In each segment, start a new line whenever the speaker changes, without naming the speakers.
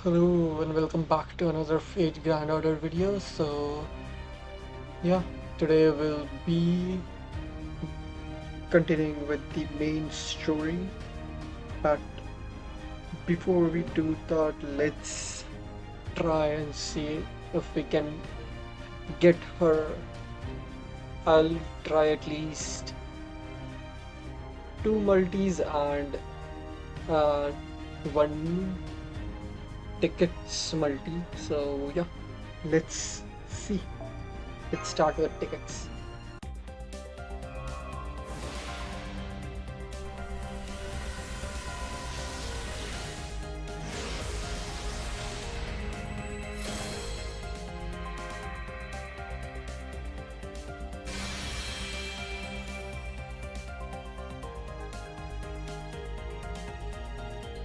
Hello and welcome back to another Fate Grand Order video. Yeah, today we'll be continuing with the main story. But before we do that, let's try and see if we can get her. I'll try at least two multis and uh, one tickets multi. So yeah, let's see. Let's start with tickets.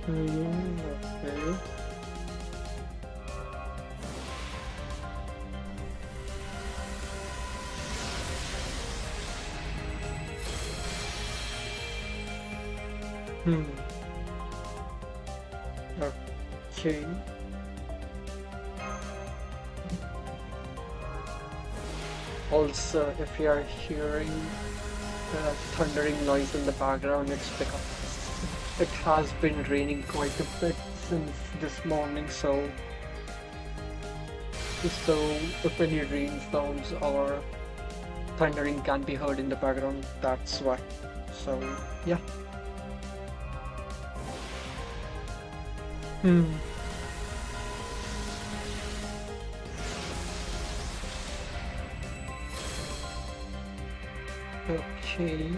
Okay. Hmm. Okay. Also, if you are hearing thundering noise in the background, it's because it has been raining quite a bit since this morning, so if any rain sounds or thundering can be heard in the background, that's why. So yeah. Hmm. Okay.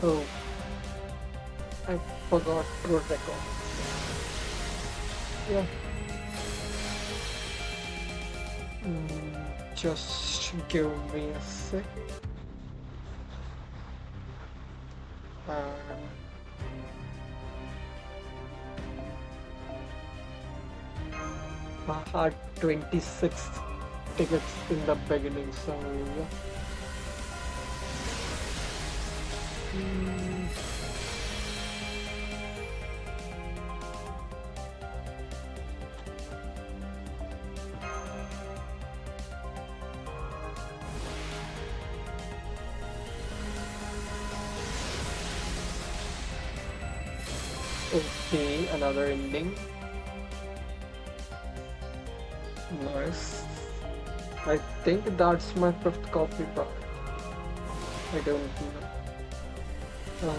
Oh, I forgot protocol. Yeah. Just give me a sec. Uh, I had 26 tickets in the beginning, so yeah. Mm, okay, another ending. Nice. I think that's my fifth copy, but I don't know. Um,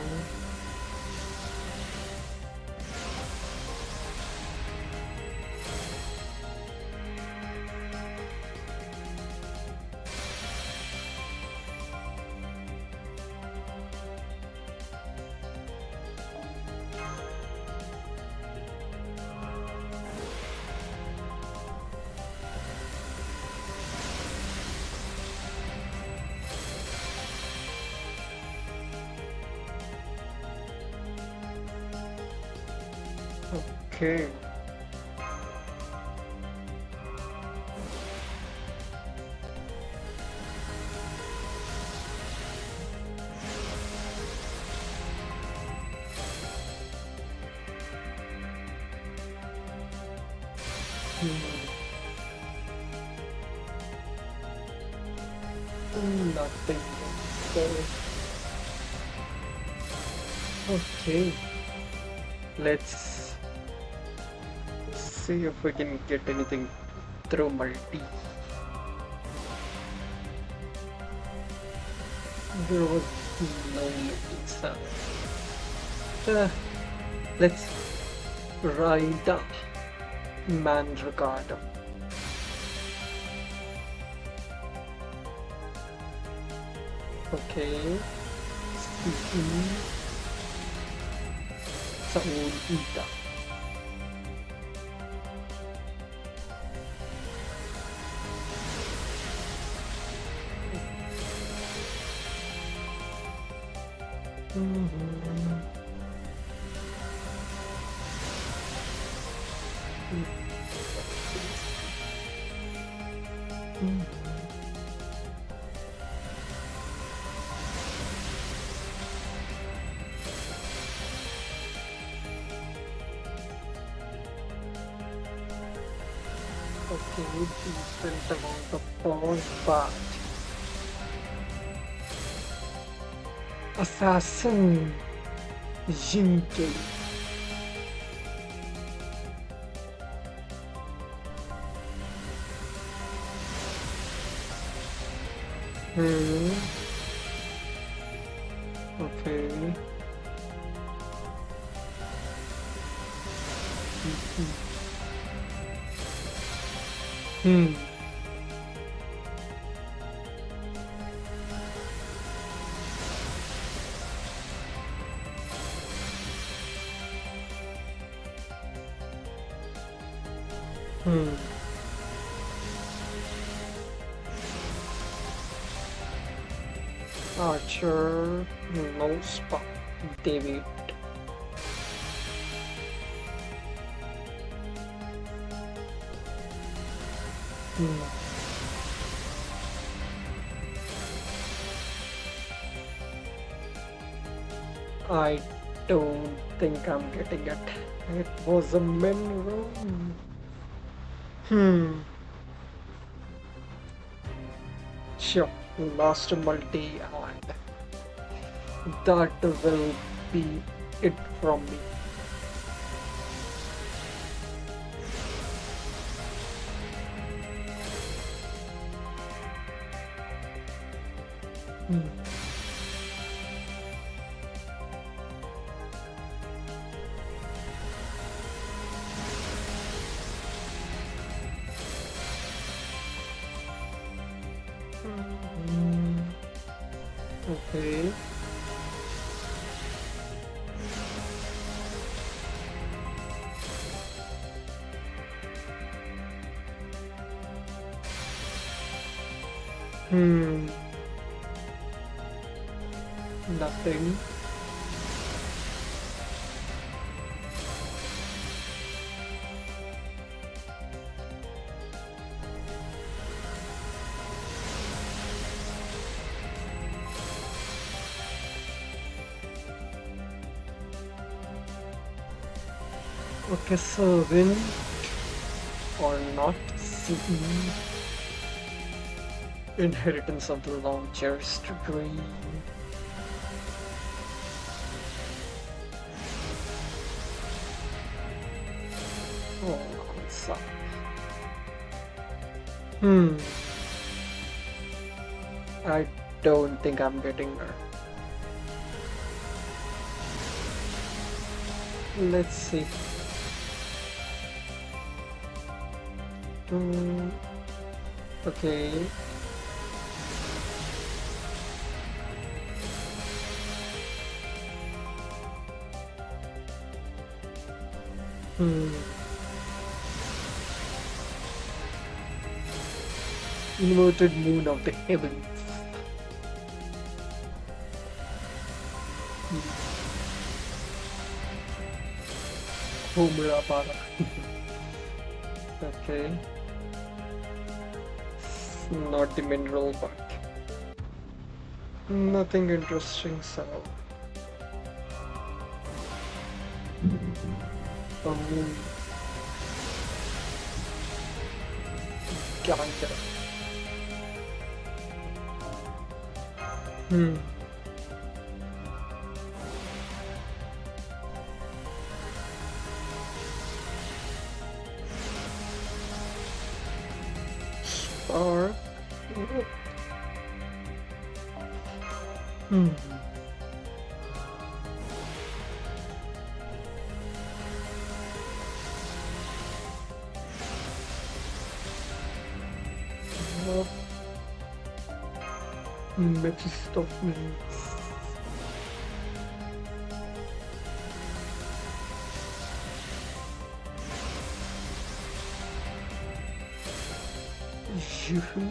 okay. Nothing. So, okay. Let's see if we can get anything through multi. There was no multi, so let's ride up Man Ricardo. Okay. Saul Ita. Okay, decent amount of pause, but assassin Jinke. Hmm. Okay. Hmm. Hmm. Archer, no spot. David. Hmm. I don't think I'm getting it. It was a mineral. Hmm. Sure. Last multi, and that will be it from me. Hmm. Hmm. Okay. Hmm. Nothing. Okay, so win or not CE. Inheritance of the launcher's degree. Oh, answer. Hmm. I don't think I'm getting her. Let's see. Hmm. Okay. Hmm. Inverted moon of the heavens. Homura para. Okay. Not the mineral, but nothing interesting, so. Oh, Gacha. Hmm. Spark. Hmm. Nope. Mephistopheles. Yoo-hoo.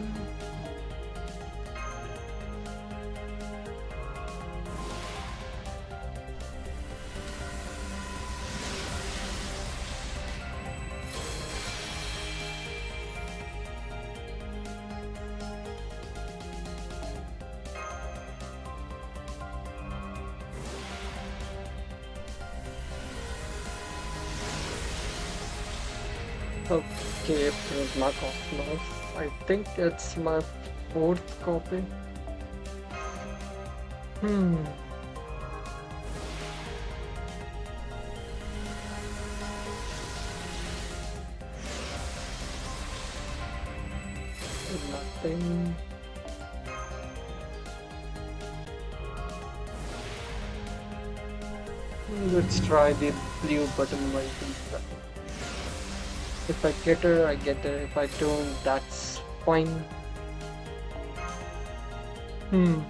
Okay, Prisma Cosmos. I think it's my fourth copy. Hmm. Nothing. Let's try the blue button multi. If I get her, I get her. If I don't, that's fine. Hmm.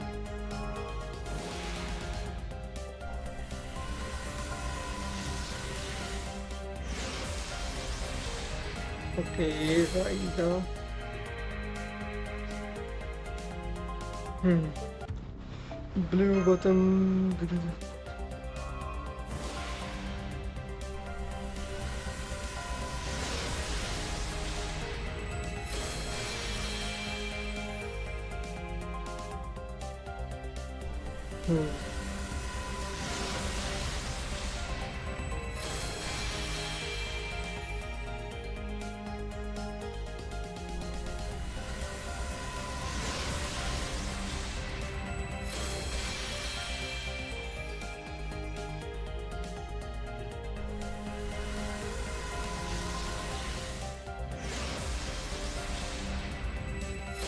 Okay, right. Hmm. Blue button. Hmm.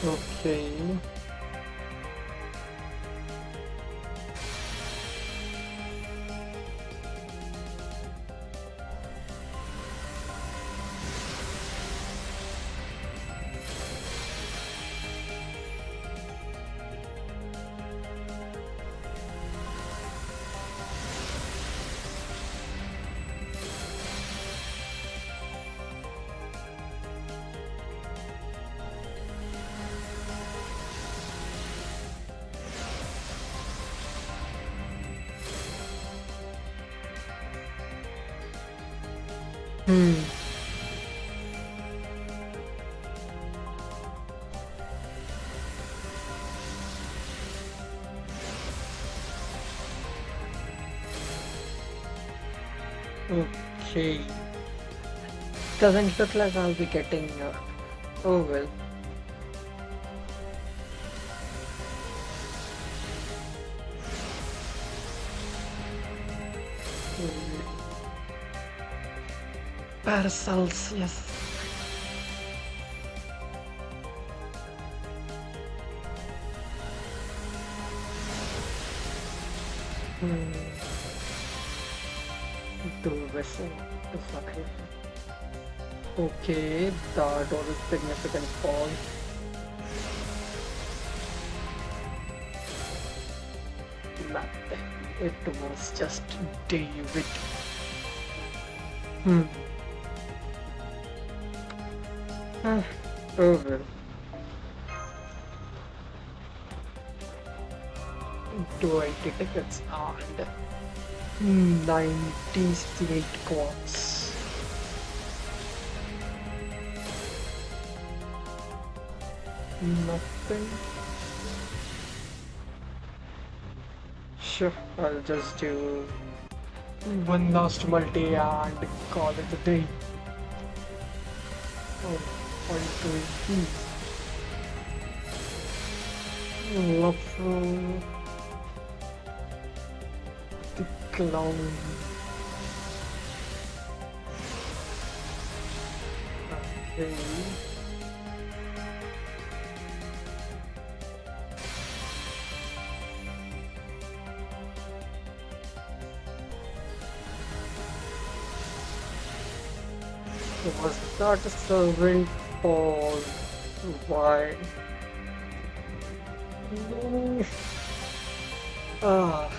Okay. Hmm. Okay. Doesn't look like I'll be getting. Oh well. Hmm. Parcels, yes. Hmm. Two vessel. Okay. Okay, that was a significant fall. Nothing. It was just David. Hmm. Ah, oh well. 20 tickets and 90 straight quads. Nothing. Sure, I'll just do one last multi and call it a day. Oh, point two. Love the clown. Okay. Was that a servant or why? No. Ah.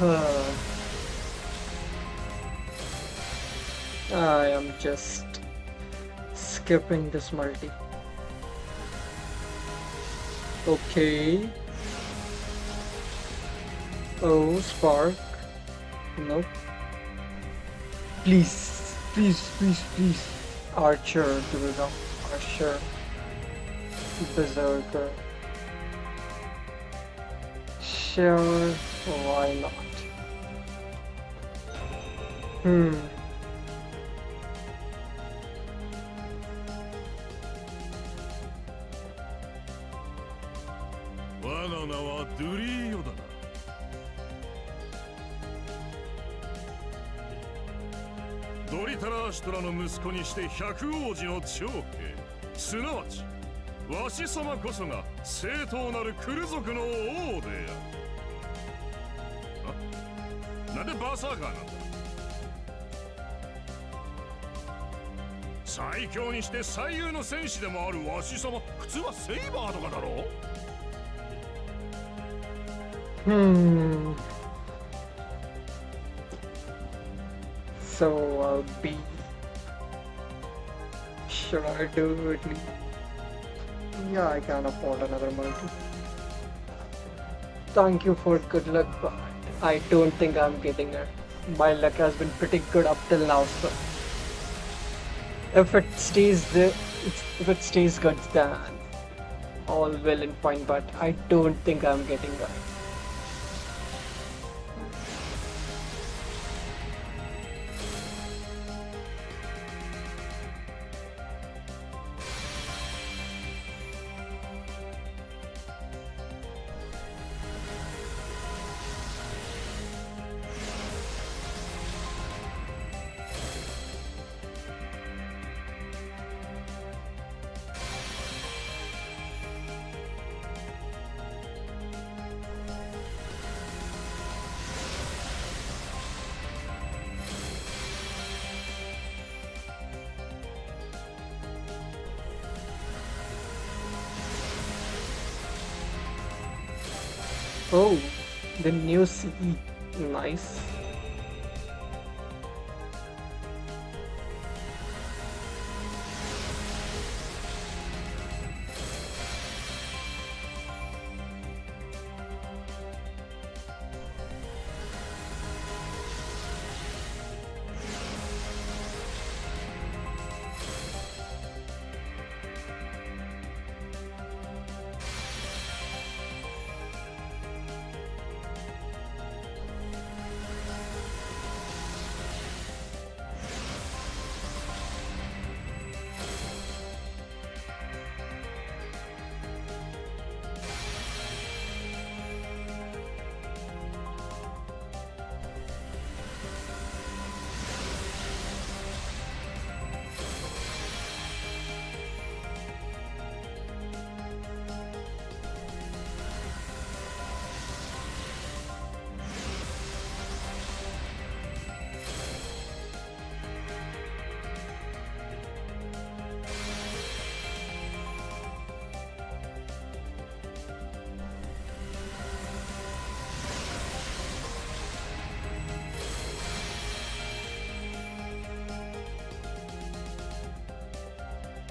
Ah. I am just skipping this multi. Okay. Oh, Spark. Nope. Please, please, please, please. Archer, Durga. Sure. Berserker. Sure, why not? Hmm.
我が名はドゥリーヨだな。ドリタラーシュトラの息子にして百王子の長兵、すなわちわし様こそが正当なるクル族の王である。なんでバーサーカーなんだ。最強にして最優の戦士でもあるわし様、普通はセイバーとかだろ。
Hmm. So I'll be. Should I do it? Yeah, I can afford another multi. Thank you for good luck, but I don't think I'm getting it. My luck has been pretty good up till now, so if it stays there, if it stays good, then all well and fine. But I don't think I'm getting that. Oh, the new CE. Nice.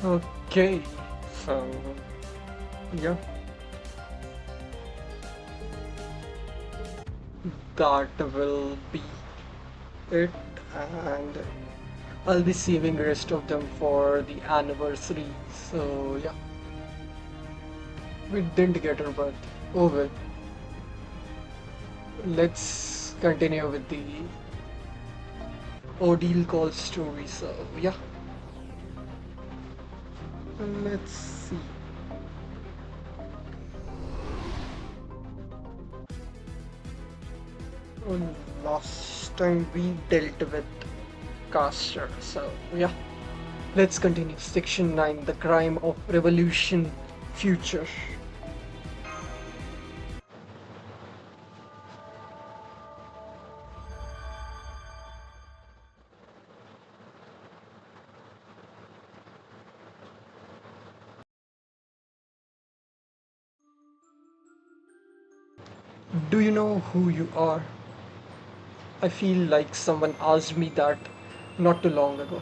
Okay, so yeah, that will be it, and I'll be saving rest of them for the anniversary. So yeah, we didn't get her, but oh well. Let's continue with the Ordeal call story. So yeah, let's see. Oh, last time we dealt with Caster. So yeah, let's continue. Section 9, the crime of revolution future. Do you know who you are? I feel like someone asked me that not too long ago.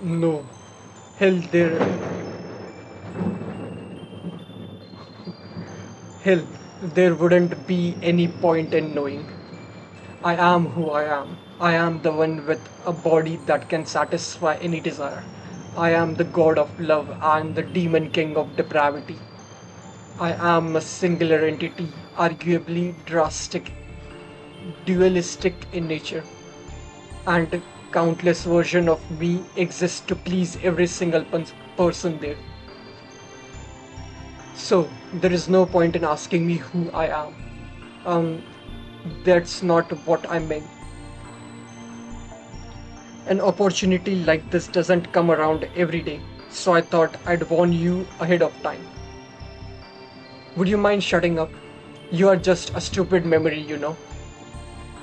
No. Hell, hell, there wouldn't be any point in knowing. I am who I am. I am the one with a body that can satisfy any desire. I am the god of love and the demon king of depravity. I am a singular entity, arguably drastic, dualistic in nature, and countless versions of me exist to please every single person there. So, there is no point in asking me who I am. Um, that's not what I meant. An opportunity like this doesn't come around every day, so I thought I'd warn you ahead of time. Would you mind shutting up? You are just a stupid memory, you know.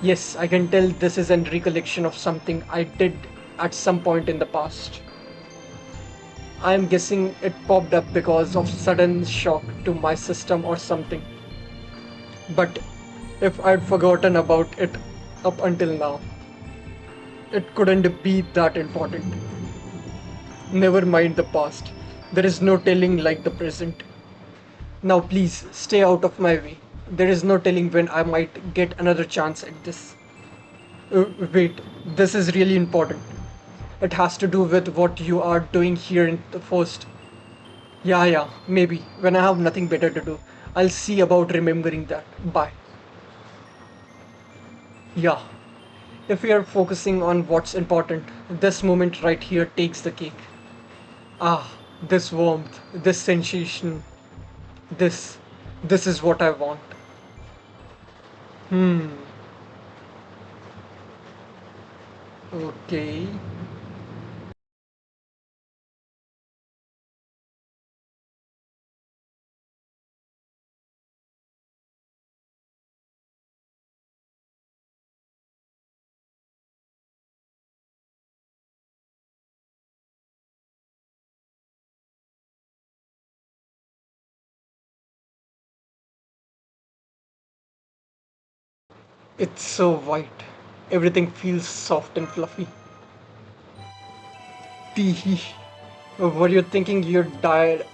Yes, I can tell this is a recollection of something I did at some point in the past. I am guessing it popped up because of sudden shock to my system or something. But if I'd forgotten about it up until now, it couldn't be that important. Never mind the past. There is no telling like the present. Now please stay out of my way. There is no telling when I might get another chance at this. Wait, this is really important. It has to do with what you are doing here in the first. Yeah, maybe. When I have nothing better to do, I'll see about remembering that. Bye. Yeah, if we are focusing on what's important, this moment right here takes the cake. Ah, this warmth, this sensation, this, this is what I want. Hmm, okay. It's so white. Everything feels soft and fluffy. Tee. Were you thinking you died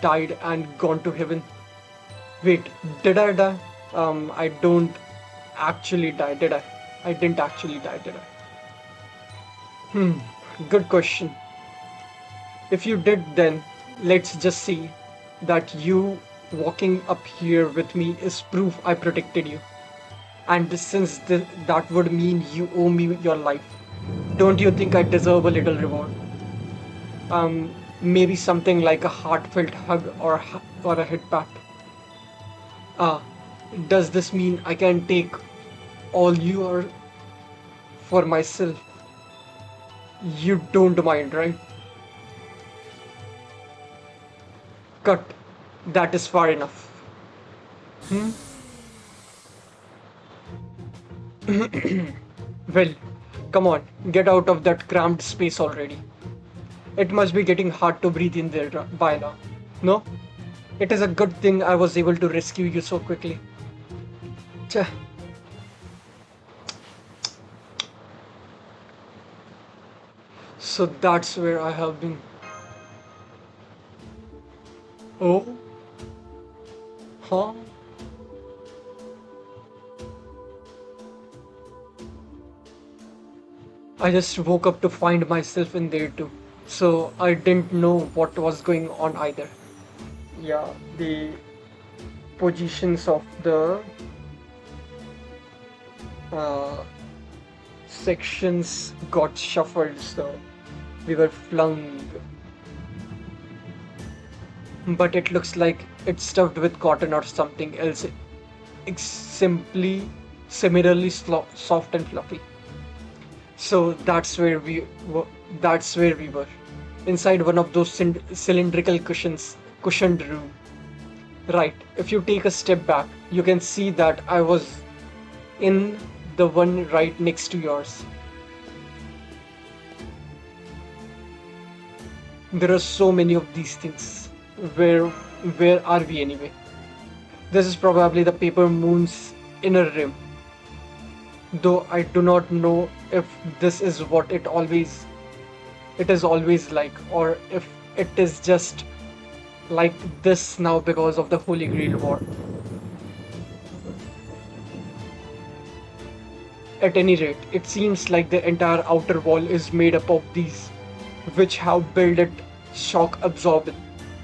and gone to heaven? Wait, did I die? I don't actually die, did I? I didn't actually die, did I? Hmm, good question. If you did, then let's just say that you walking up here with me is proof I protected you. And since that would mean you owe me your life, don't you think I deserve a little reward? Maybe something like a heartfelt hug or a head pat. Ah, does this mean I can take all you are for myself? You don't mind, right? Cut. That is far enough. Hmm? Well, come on, get out of that cramped space already. It must be getting hard to breathe in there by now. No? It is a good thing I was able to rescue you so quickly. Tch. So that's where I have been. Oh? Huh? I just woke up to find myself in there too. So I didn't know what was going on either. Yeah, the positions of the uh, sections got shuffled, so we were flung. But it looks like it's stuffed with cotton or something else. It's simply similarly soft and fluffy. So that's where we were, inside one of those cylindrical cushioned room. Right. If you take a step back, you can see that I was in the one right next to yours. There are so many of these things. Where where are we anyway? This is probably the paper moon's inner rim, though I do not know if this is what it is always like, or if it is just like this now because of the Holy Grail War. At any rate, it seems like the entire outer wall is made up of these. which have built it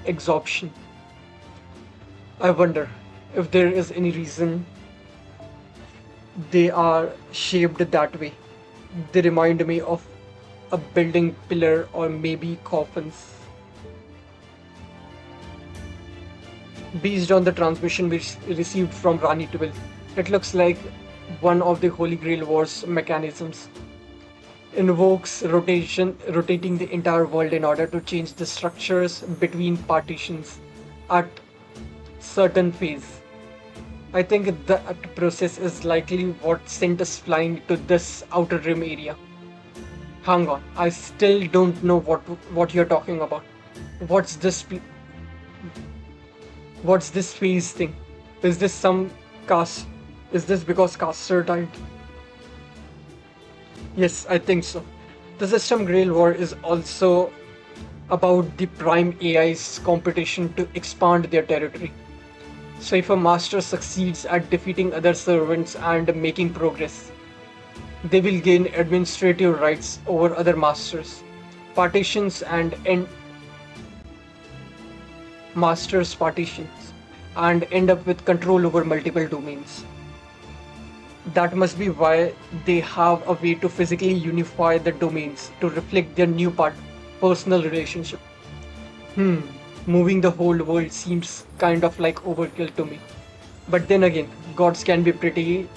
absorption. I wonder if there is any reason they are shaped that way. They remind me of a building pillar or maybe coffins. Based on the transmission we received from Rani 12, it looks like one of the Holy Grail War's mechanisms invokes rotating the entire world in order to change the structures between partitions at certain phase. I think that process is likely what sent us flying to this outer rim area. Hang on, I still don't know what you're talking about. What's this? What's this phase thing? Is this some cast? Is this because Caster died? Yes, I think so. The System Grail War is also about the Prime AI's competition to expand their territory. So if a master succeeds at defeating other servants and making progress, they will gain administrative rights over other masters, partitions and end masters partitions, and end up with control over multiple domains. That must be why they have a way to physically unify the domains to reflect their new personal relationship. Hmm, moving the whole world seems kind of like overkill to me. But then again, gods can be pretty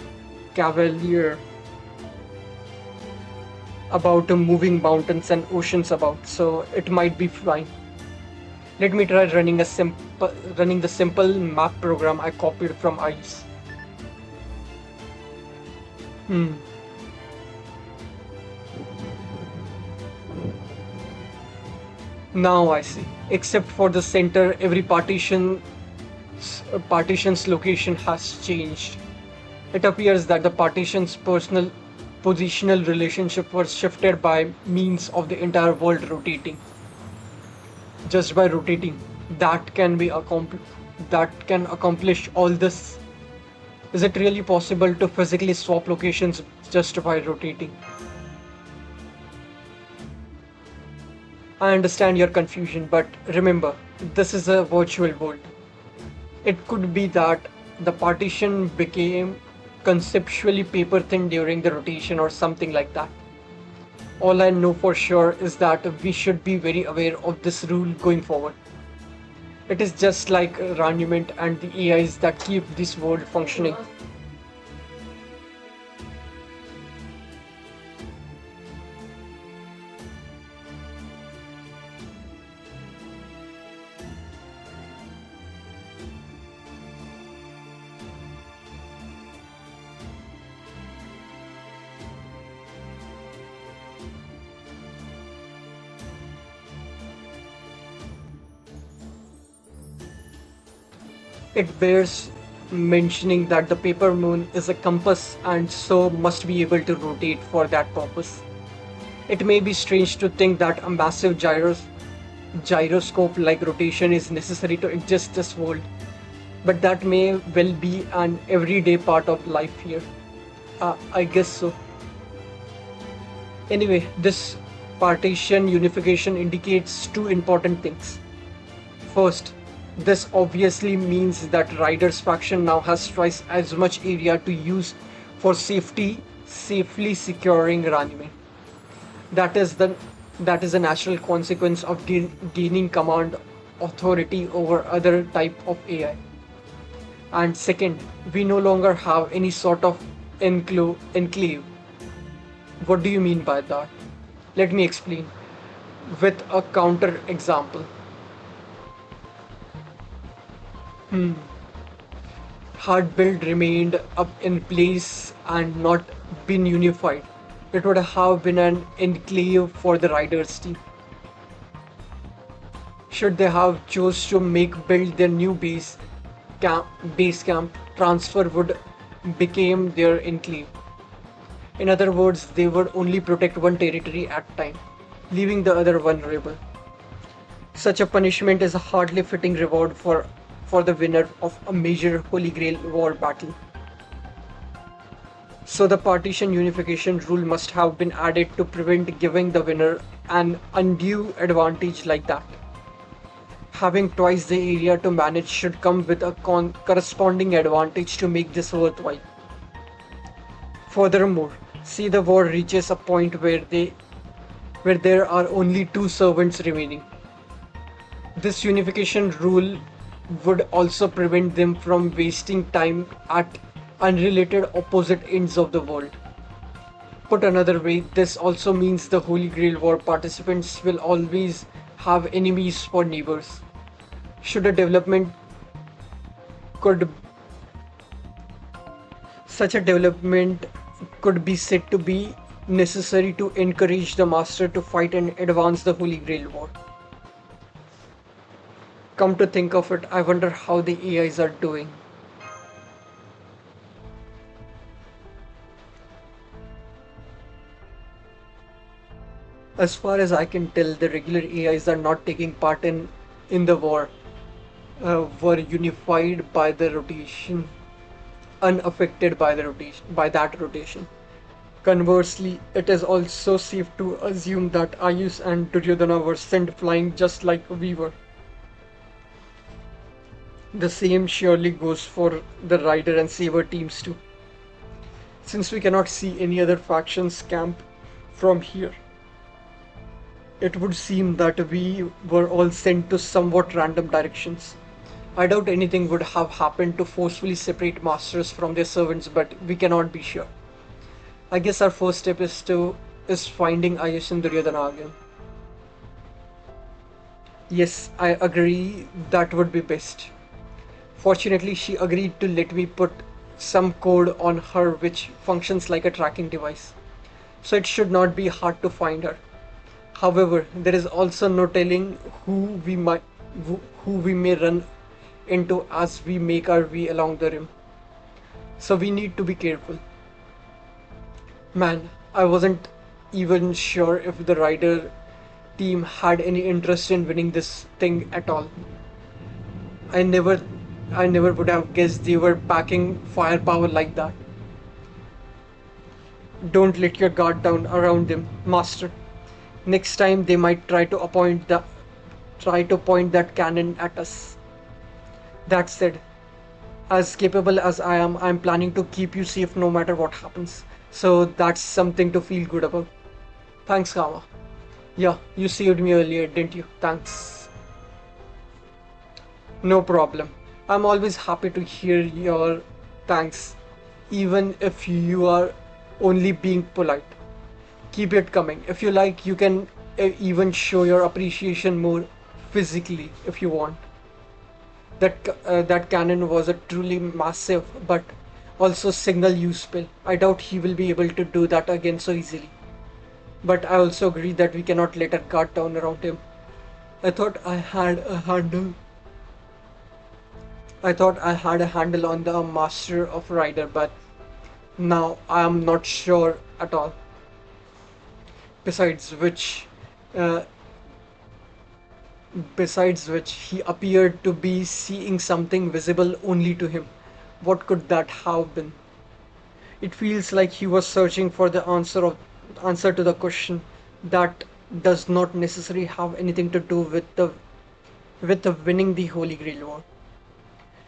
cavalier about moving mountains and oceans about, so it might be fine. Let me try running the simple map program I copied from ICE. Hmm. Now I see. Except for the center, every partition's location has changed. It appears that the partition's personal positional relationship was shifted by means of the entire world rotating. Just by rotating, that can be that can accomplish all this. Is it really possible to physically swap locations just by rotating? I understand your confusion, but remember, this is a virtual world. It could be that the partition became conceptually paper thin during the rotation or something like that. All I know for sure is that we should be very aware of this rule going forward. It is just like Raniment and the AIs that keep this world functioning. It bears mentioning that the paper moon is a compass and so must be able to rotate for that purpose. It may be strange to think that a massive gyroscope like rotation is necessary to exist this world, but that may well be an everyday part of life here. I guess so. Anyway, this partition unification indicates two important things. First, this obviously means that Ryder's faction now has twice as much area to use for safely securing Ranime. That is the that is a natural consequence of gaining command authority over other type of AI. And second, we no longer have any sort of enclave. What do you mean by that? Let me explain with a counter example. Hmm. Had build remained up in place and not been unified, it would have been an enclave for the riders team. Should they have chose to make build their new camp, base camp, transfer would became their enclave. In other words, they would only protect one territory at a time, leaving the other vulnerable. Such a punishment is a hardly fitting reward for the winner of a major Holy Grail war battle. So the partition unification rule must have been added to prevent giving the winner an undue advantage like that. Having twice the area to manage should come with a corresponding advantage to make this worthwhile. Furthermore, see the war reaches a point where there are only two servants remaining. This unification rule would also prevent them from wasting time at unrelated opposite ends of the world. Put another way, this also means the Holy Grail War participants will always have enemies for neighbors. Should a development could Such a development could be said to be necessary to encourage the master to fight and advance the Holy Grail War. Come to think of it, I wonder how the AIs are doing. As far as I can tell, the regular AIs are not taking part in the war. Were unified by the rotation, unaffected by the rotation by that rotation. Conversely, it is also safe to assume that Ayus and Duryodhana were sent flying just like we were. The same surely goes for the Rider and Saber teams too. Since we cannot see any other factions camp from here, it would seem that we were all sent to somewhat random directions. I doubt anything would have happened to forcefully separate masters from their servants, but we cannot be sure. I guess our first step is finding Ayush and Duryodhana again. Yes, I agree that would be best. Fortunately, she agreed to let me put some code on her which functions like a tracking device, so it should not be hard to find her. However, there is also no telling who we may run into as we make our way along the rim. So we need to be careful. Man, I wasn't even sure if the rider team had any interest in winning this thing at all. I never I never would have guessed they were packing firepower like that. Don't let your guard down around them, master. Next time they might try to point that cannon at us. That said, as capable as I'm planning to keep you safe no matter what happens. So that's something to feel good about. Thanks, Kama. Yeah, you saved me earlier, didn't you? Thanks. No problem. I'm always happy to hear your thanks, even if you are only being polite. Keep it coming. If you like, you can even show your appreciation more physically if you want. That cannon was a truly massive but also signal use spell. I doubt he will be able to do that again so easily. But I also agree that we cannot let our guard down around him. I thought I had a handle. I thought I had a handle on the master of Rider, but now I am not sure at all. Besides which, uh, besides which, he appeared to be seeing something visible only to him. What could that have been? It feels like he was searching for the answer to the question that does not necessarily have anything to do with the winning the Holy Grail War.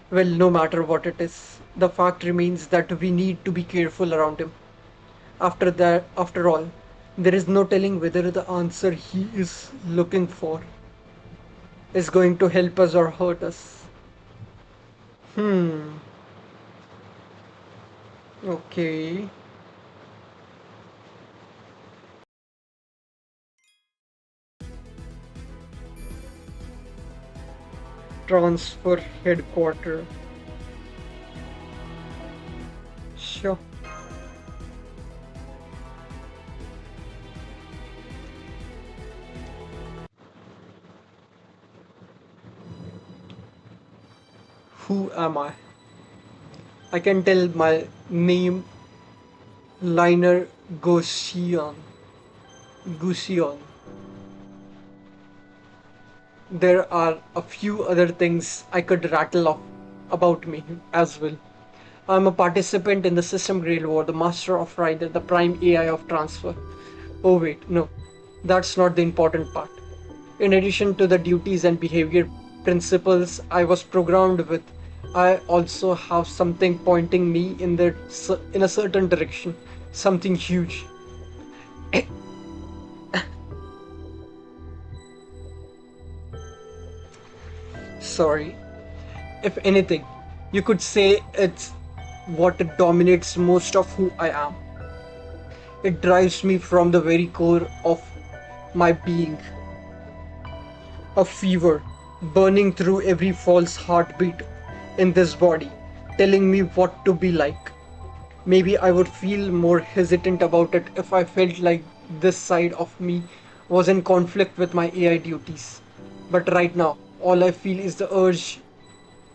Well, no matter what it is, the fact remains that we need to be careful around him. After all, there is no telling whether the answer he is looking for is going to help us or hurt us. Hmm. Okay. Transfer headquarter. Sure. Who am I? I can tell my name, Liner Goshion. Gusion. There are a few other things I could rattle off about me as well. I'm a participant in the system Grail War, the master of Rider, the prime AI of transfer. Oh wait, no. That's not the important part. In addition to the duties and behavior principles I was programmed with, I also have something pointing me in a certain direction, something huge. Sorry. If anything, you could say it's what dominates most of who I am. It drives me from the very core of my being. A fever burning through every false heartbeat in this body, telling me what to be like. Maybe I would feel more hesitant about it if I felt like this side of me was in conflict with my AI duties. But right now, all I feel is the urge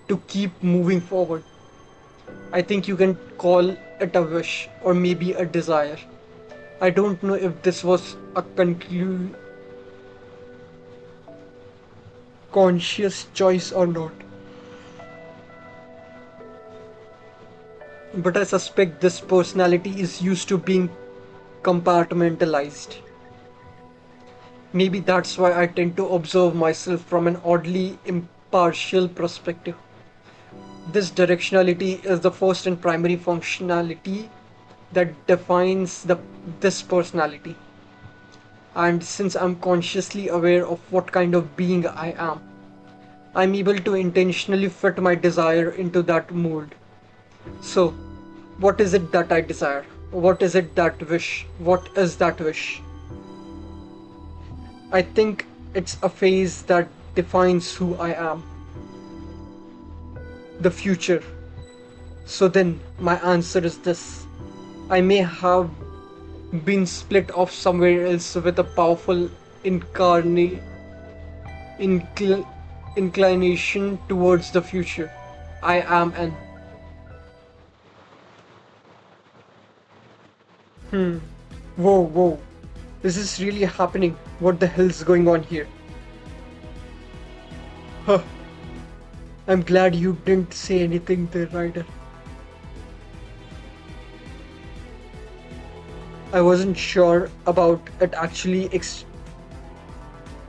to keep moving forward. I think you can call it a wish or maybe a desire. I don't know if this was a conscious choice or not, but I suspect this personality is used to being compartmentalized. Maybe that's why I tend to observe myself from an oddly impartial perspective. This directionality is the first and primary functionality that defines this personality. And since I'm consciously aware of what kind of being I am, I'm able to intentionally fit my desire into that mold. So, what is it that I desire? What is it that wish? What is that wish? I think it's a phase that defines who I am, the future. So then, my answer is this. I may have been split off somewhere else with a powerful incarnate incl- inclination towards the future. I am an. Whoa, whoa. This is really happening. What the hell's going on here? Huh. I'm glad you didn't say anything there, Ryder. I wasn't sure about it actually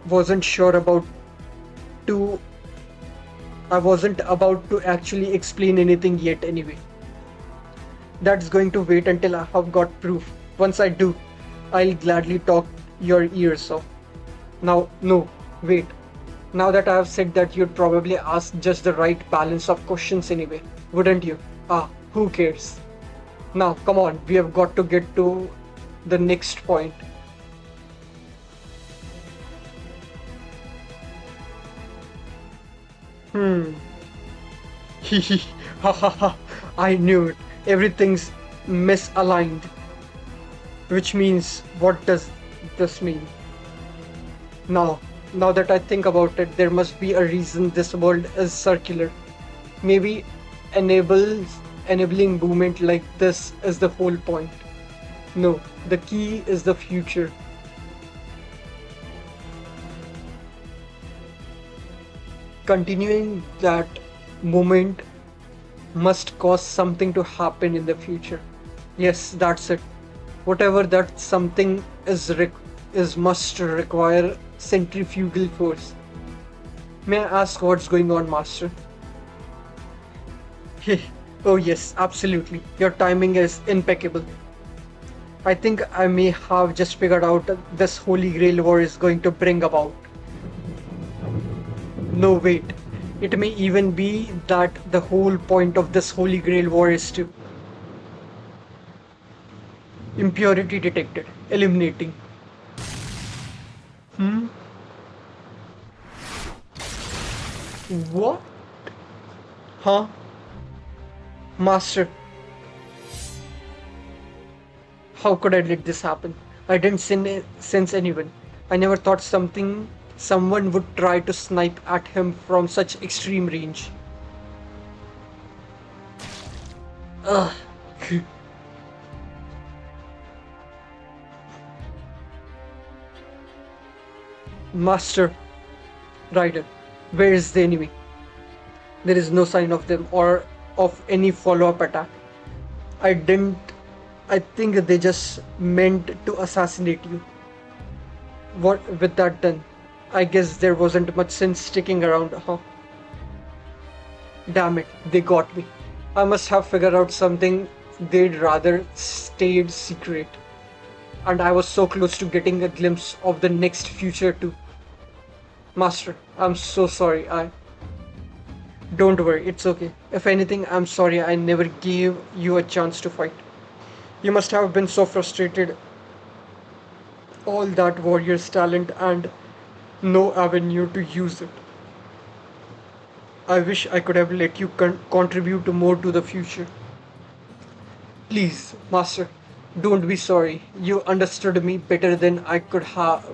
wasn't sure about to I wasn't about to actually explain anything yet anyway. That's going to wait until I have got proof. Once I do, I'll gladly talk your ears off. Now, no, wait. Now that I have said that, you'd probably ask just the right balance of questions anyway, wouldn't you? Ah, who cares? Now, come on, we have got to get to the next point. Hmm. Hehe. Ha ha ha. I knew it. Everything's misaligned. Which means, what does this mean? Now that I think about it, there must be a reason this world is circular. Maybe enabling movement like this is the whole point. No, the key is the future. Continuing that movement must cause something to happen in the future. Yes, that's it. Whatever that something is must require centrifugal force. May I ask what's going on, Master? Oh yes, absolutely. Your timing is impeccable. I think I may have just figured out this Holy Grail war is going to bring about. No, wait. It may even be that the whole point of this Holy Grail war is to impurity detected, eliminating. Hmm? What? Huh? Master, how could I let this happen? I didn't sense anyone. I never thought someone would try to snipe at him from such extreme range. Ugh. Master, Rider, where is the enemy? There is no sign of them, or of any follow-up attack. I didn't. I think they just meant to assassinate you. What with that done? I guess there wasn't much sense sticking around, huh? Damn it, they got me. I must have figured out something they'd rather stayed secret. And I was so close to getting a glimpse of the next future too. Master, I'm so sorry. I Don't worry, it's okay. If anything, I'm sorry I never gave you a chance to fight. You must have been so frustrated, all that warrior's talent and no avenue to use it. I wish I could have let you contribute more to the future. Please, Master, don't be sorry. You understood me better than I could have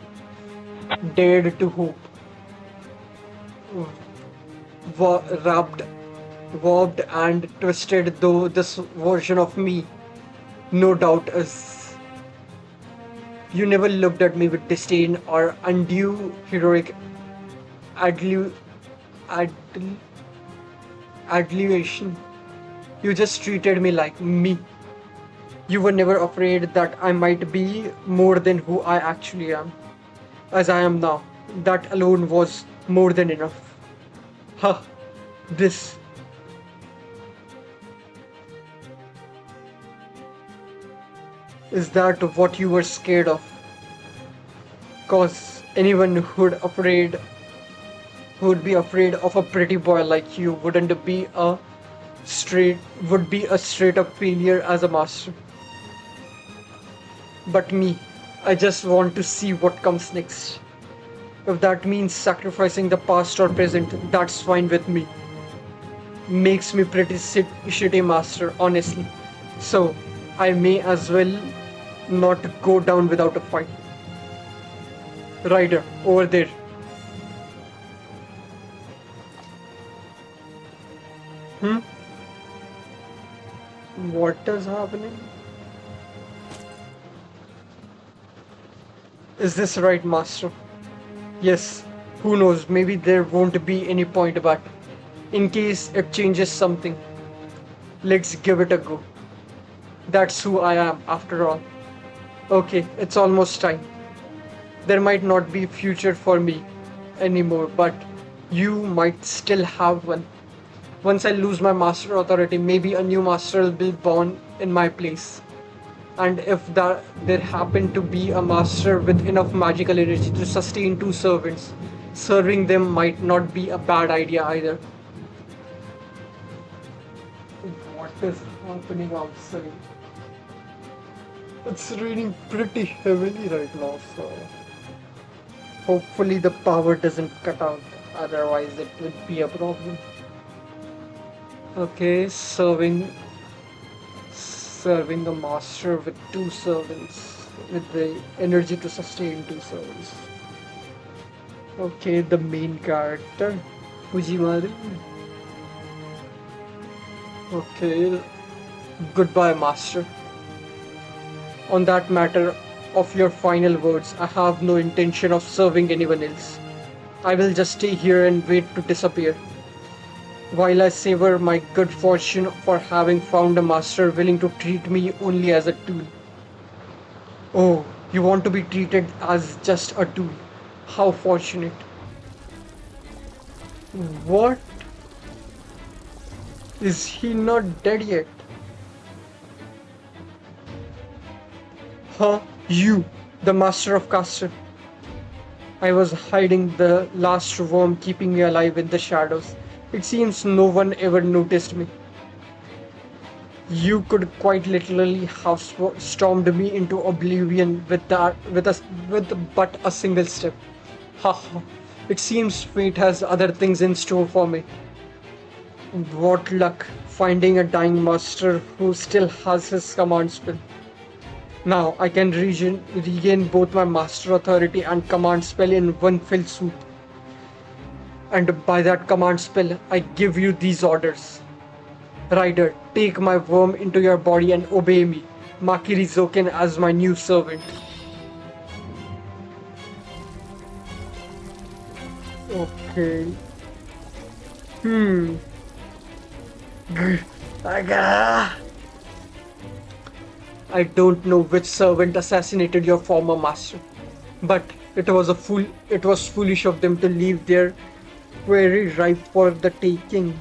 dared to hope. Wrapped, warped, and twisted though this version of me no doubt is. You never looked at me with disdain or undue heroic adlu- adl- adulation. You just treated me like me. You were never afraid that I might be more than who I actually am, as I am now. That alone was more than enough. Ha! This is that what you were scared of? Cause anyone who'd be afraid of a pretty boy like you wouldn't be a straight would be a straight up failure as a master. But me, I just want to see what comes next. If that means sacrificing the past or present, that's fine with me. Makes me pretty shitty master, honestly. So, I may as well not go down without a fight. Rider, over there. Hmm? What is happening? Is this right, master? Yes. Who knows, maybe there won't be any point, but in case it changes something, let's give it a go. That's who I am, after all. Okay, it's almost time. There might not be future for me anymore, but you might still have one. Once I lose my master authority, maybe a new master will be born in my place. And if there happened to be a master with enough magical energy to sustain two servants, serving them might not be a bad idea either. What is happening outside? It's raining pretty heavily right now, so hopefully the power doesn't cut out, otherwise it would be a problem. Okay, serving a master with two servants, with the energy to sustain two servants. Okay, the main character, Fujimari. Okay, goodbye, master. On that matter of your final words, I have no intention of serving anyone else. I will just stay here and wait to disappear, while I savor my good fortune for having found a master willing to treat me only as a tool. Oh, you want to be treated as just a tool? How fortunate. What? Is he not dead yet? Huh? You, the master of Castle. I was hiding the last worm keeping me alive in the shadows. It seems no one ever noticed me. You could quite literally have stormed me into oblivion with but a single step. Ha ha. It seems fate has other things in store for me. What luck finding a dying master who still has his command spell. Now I can regain both my master authority and command spell in one fell swoop. And by that command spell, I give you these orders. Rider, take my worm into your body and obey me. Makiri Zoken as my new servant. Okay. Hmm. Grr. Aga. I don't know which servant assassinated your former master, but it was foolish of them to leave their quarry ripe for the taking.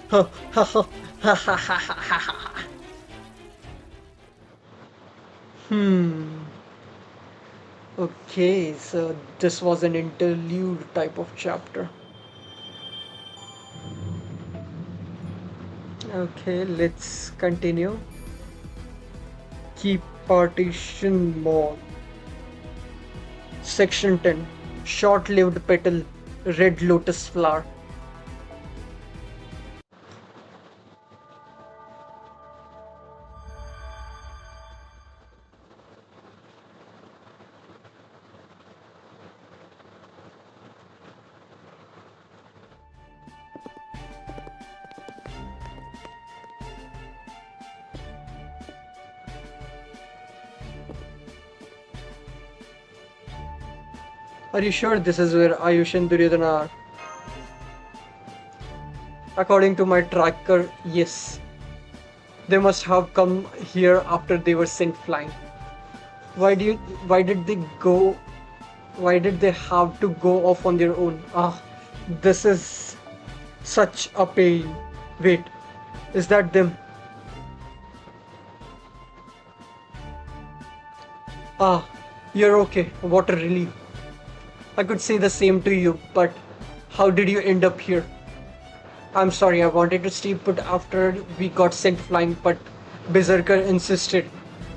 Ha ha ha ha ha ha ha ha. Hmm. Okay, so this was an interlude type of chapter. Okay, let's continue. Keep partition more. Section 10. Short-lived petal, red lotus flower. Are you sure this is where Ayush and Duryodhana are? According to my tracker, yes. They must have come here after they were sent flying. Why do you, why did they go, why did they have to go off on their own? Ah, this is such a pain. Wait, is that them? Ah, you're okay. What a relief. I could say the same to you, but how did you end up here? I'm sorry, I wanted to stay put after we got sent flying, but Berserker insisted.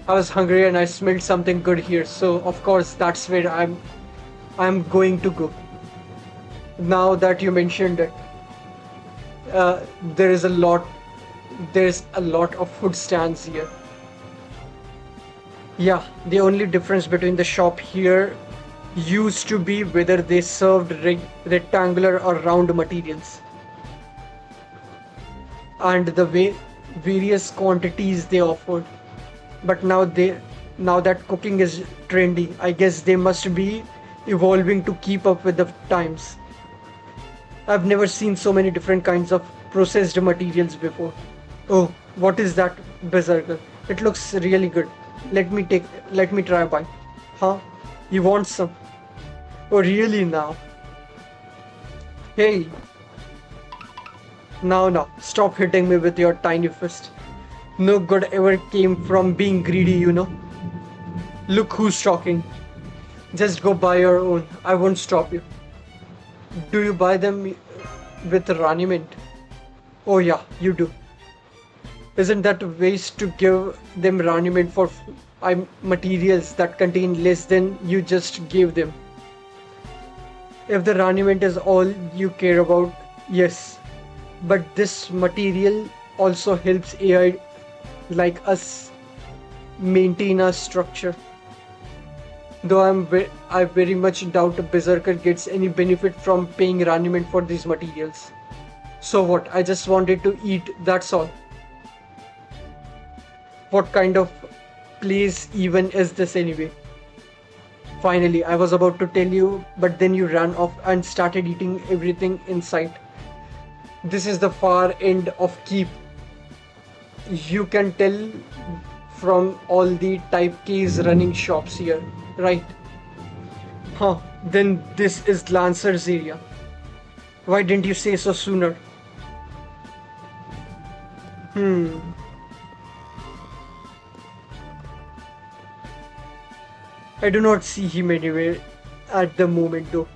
I was hungry and I smelled something good here, so of course that's where I'm going to go. Now that you mentioned it, uh, there is a lot there's a lot of food stands here. Yeah, the only difference between the shop here used to be whether they served rectangular or round materials and the way various quantities they offered. But now that cooking is trendy, I guess they must be evolving to keep up with the times. I've never seen so many different kinds of processed materials before. Oh, what is that, Berserker? It looks really good. Let me try a bite. Huh? You want some? Oh, really now? Hey, now, stop hitting me with your tiny fist. No good ever came from being greedy, you know. Look who's talking. Just go buy your own. I won't stop you. Do you buy them with raniment? Oh yeah, you do. Isn't that a waste to give them raniment for materials that contain less than you just gave them? If the raniment is all you care about, yes. But this material also helps AI like us maintain our structure. Though I very much doubt a berserker gets any benefit from paying raniment for these materials. So what? I just wanted to eat, that's all. What kind of place even is this anyway? Finally, I was about to tell you, but then you ran off and started eating everything in sight. This is the far end of Keep. You can tell from all the type K's running shops here, right? Huh, then this is Lancer's area. Why didn't you say so sooner? Hmm. I do not see him anywhere at the moment though.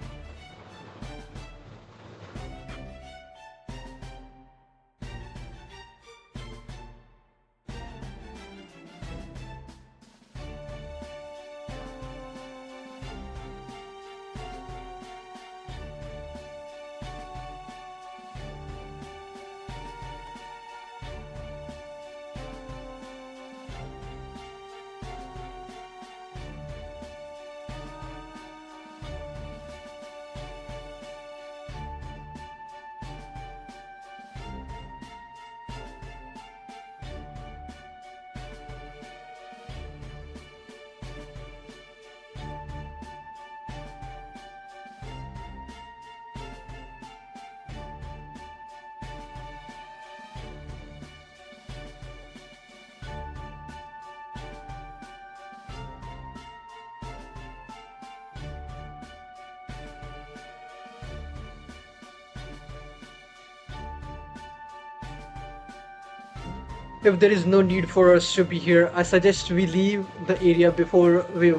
If there is no need for us to be here, I suggest we leave the area before we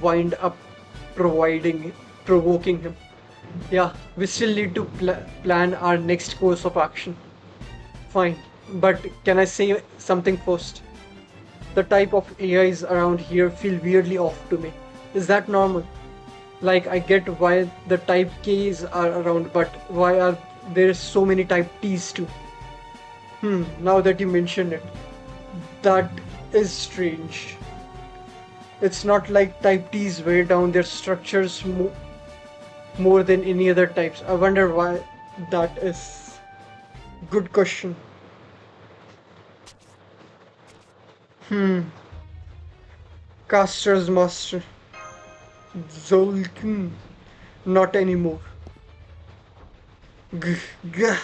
wind up providing provoking him. Yeah, we still need to plan our next course of action. Fine, but can I say something first? The type of AIs around here feel weirdly off to me. Is that normal? Like, I get why the type Ks are around, but why are there so many type Ts too? Now that you mention it, that is strange. It's not like type Ts weigh down their structures more than any other types. I wonder why that is. Good question. Caster's master. Zolkin. Not anymore. G- Gah.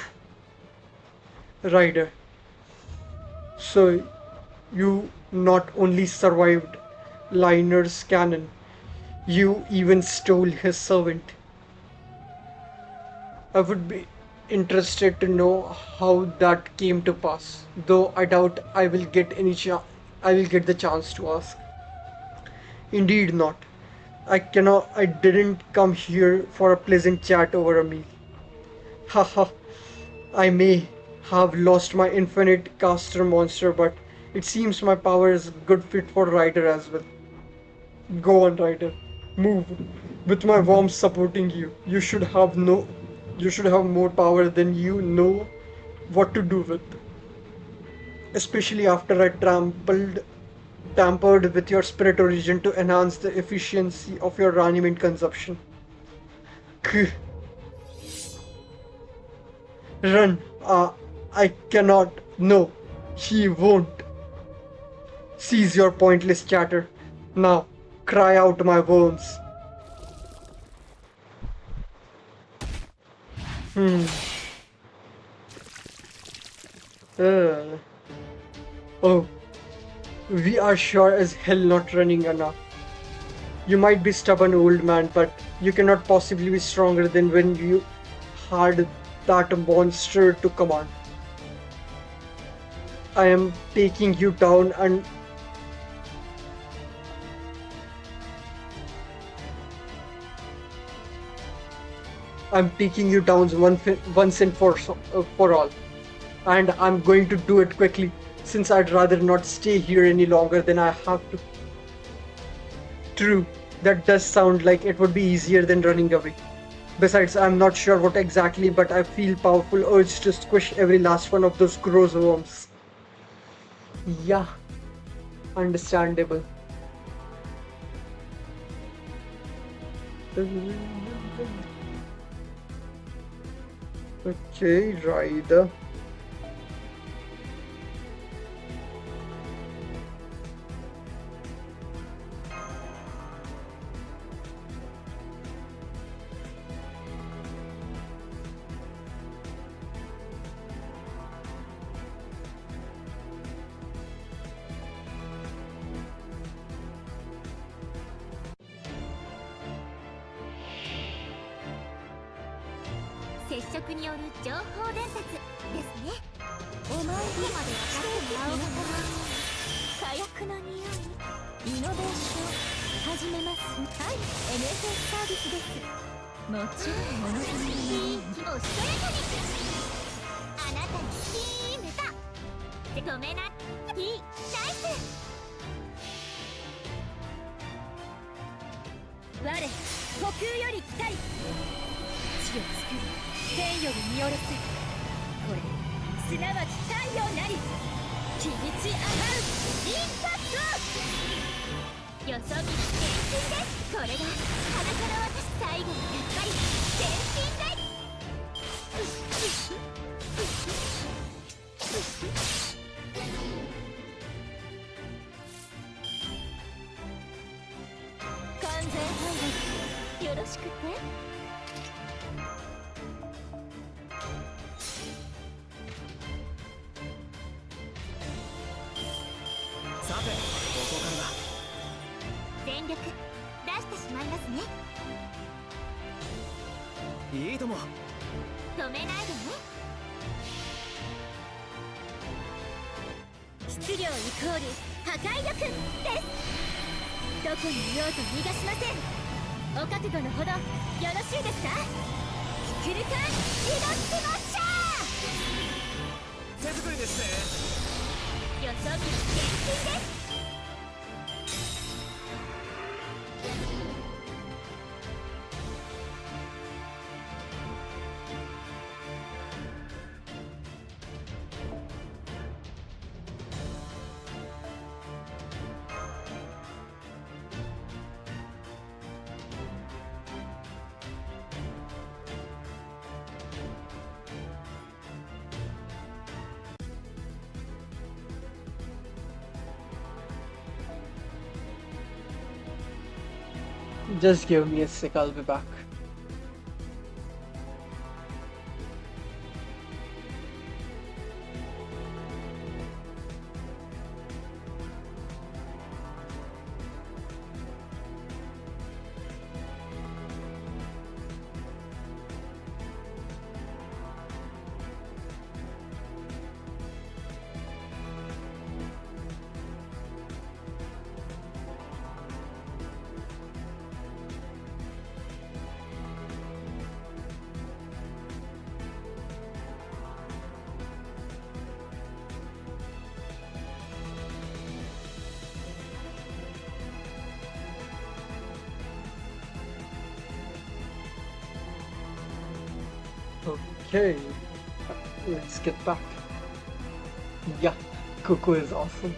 Rider. So you not only survived Liner's cannon, you even stole his servant. I would be interested to know how that came to pass, though I doubt I will get the chance to ask. Indeed not. I didn't come here for a pleasant chat over a meal. Haha. I may have lost my infinite caster monster, but it seems my power is a good fit for Ryder as well. Go on, Ryder. Move. With my worms supporting you, you should have more power than you know what to do with. Especially after I tampered with your spirit origin to enhance the efficiency of your raniment consumption. Run. I cannot. No, he won't. Cease your pointless chatter. Now, cry out, my worms. Uh, oh, we are sure as hell not running enough. You might be stubborn old man, but you cannot possibly be stronger than when you had that monster to command. I am taking you down and I'm taking you down once and for all. And I'm going to do it quickly since I'd rather not stay here any longer than I have to. True, that does sound like it would be easier than running away. Besides, I'm not sure what exactly, but I feel powerful urge to squish every last one of those gross worms. Yeah, understandable. Okay, Rider.
量イコール破壊力です。どこにいようと逃がしません。お覚悟のほどよろしいですか。キクルカン移動スマッシャー。
手作りですね。
よそ見厳禁です。
Just give me a sec, I'll be back. Okay, let's get back. Yeah, Coco is awesome.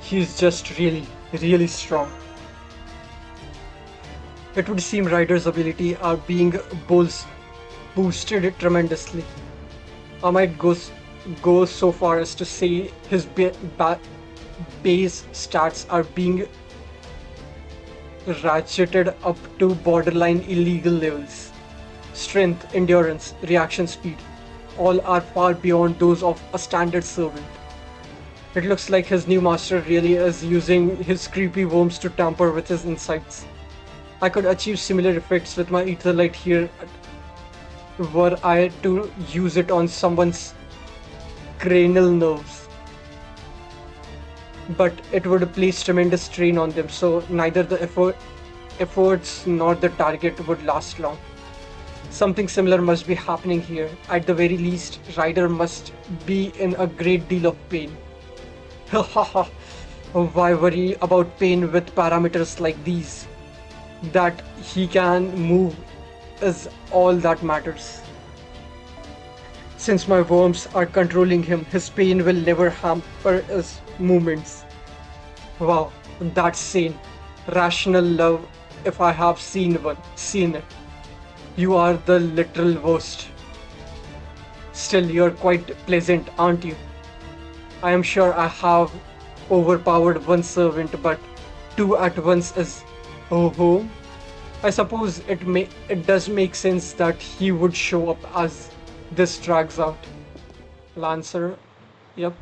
He's just really strong. It would seem Ryder's ability are being boosted tremendously. I might go so far as to say his base stats are being ratcheted up to borderline illegal levels. Strength, endurance, reaction speed, all are far beyond those of a standard servant. It looks like his new master really is using his creepy worms to tamper with his insights. I could achieve similar effects with my Etherlight here were I to use it on someone's cranial nerves. But it would place tremendous strain on them, so neither the efforts nor the target would last long. Something similar must be happening here. At the very least, Ryder must be in a great deal of pain. Hahaha. Why worry about pain with parameters like these? That he can move is all that matters. Since my worms are controlling him, his pain will never hamper his movements. Wow, that's sane. Rational love, if I have seen it. You are the literal worst. Still, you're quite pleasant, aren't you? I am sure I have overpowered one servant, but two at once is oh. I suppose it does make sense that he would show up as this drags out. Lancer, yep.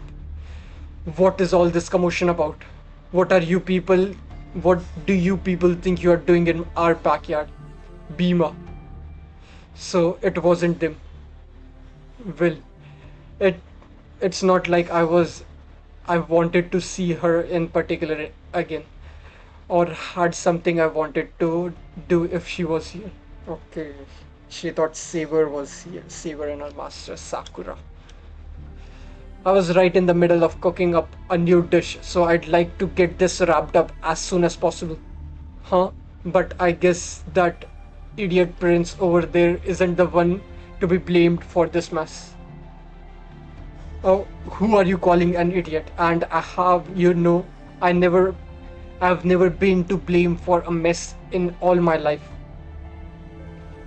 What is all this commotion about? What do you people think you are doing in our backyard? Bhima. So it wasn't them. Well, it's not like I wanted to see her in particular again, or had something I wanted to do if she was here. Okay, she thought Saber was here. Saber and her master Sakura. I was right in the middle of cooking up a new dish, so I'd like to get this wrapped up as soon as possible. Huh? But I guess that idiot prince over there isn't the one to be blamed for this mess. Oh, who are you calling an idiot? And I've never been to blame for a mess in all my life.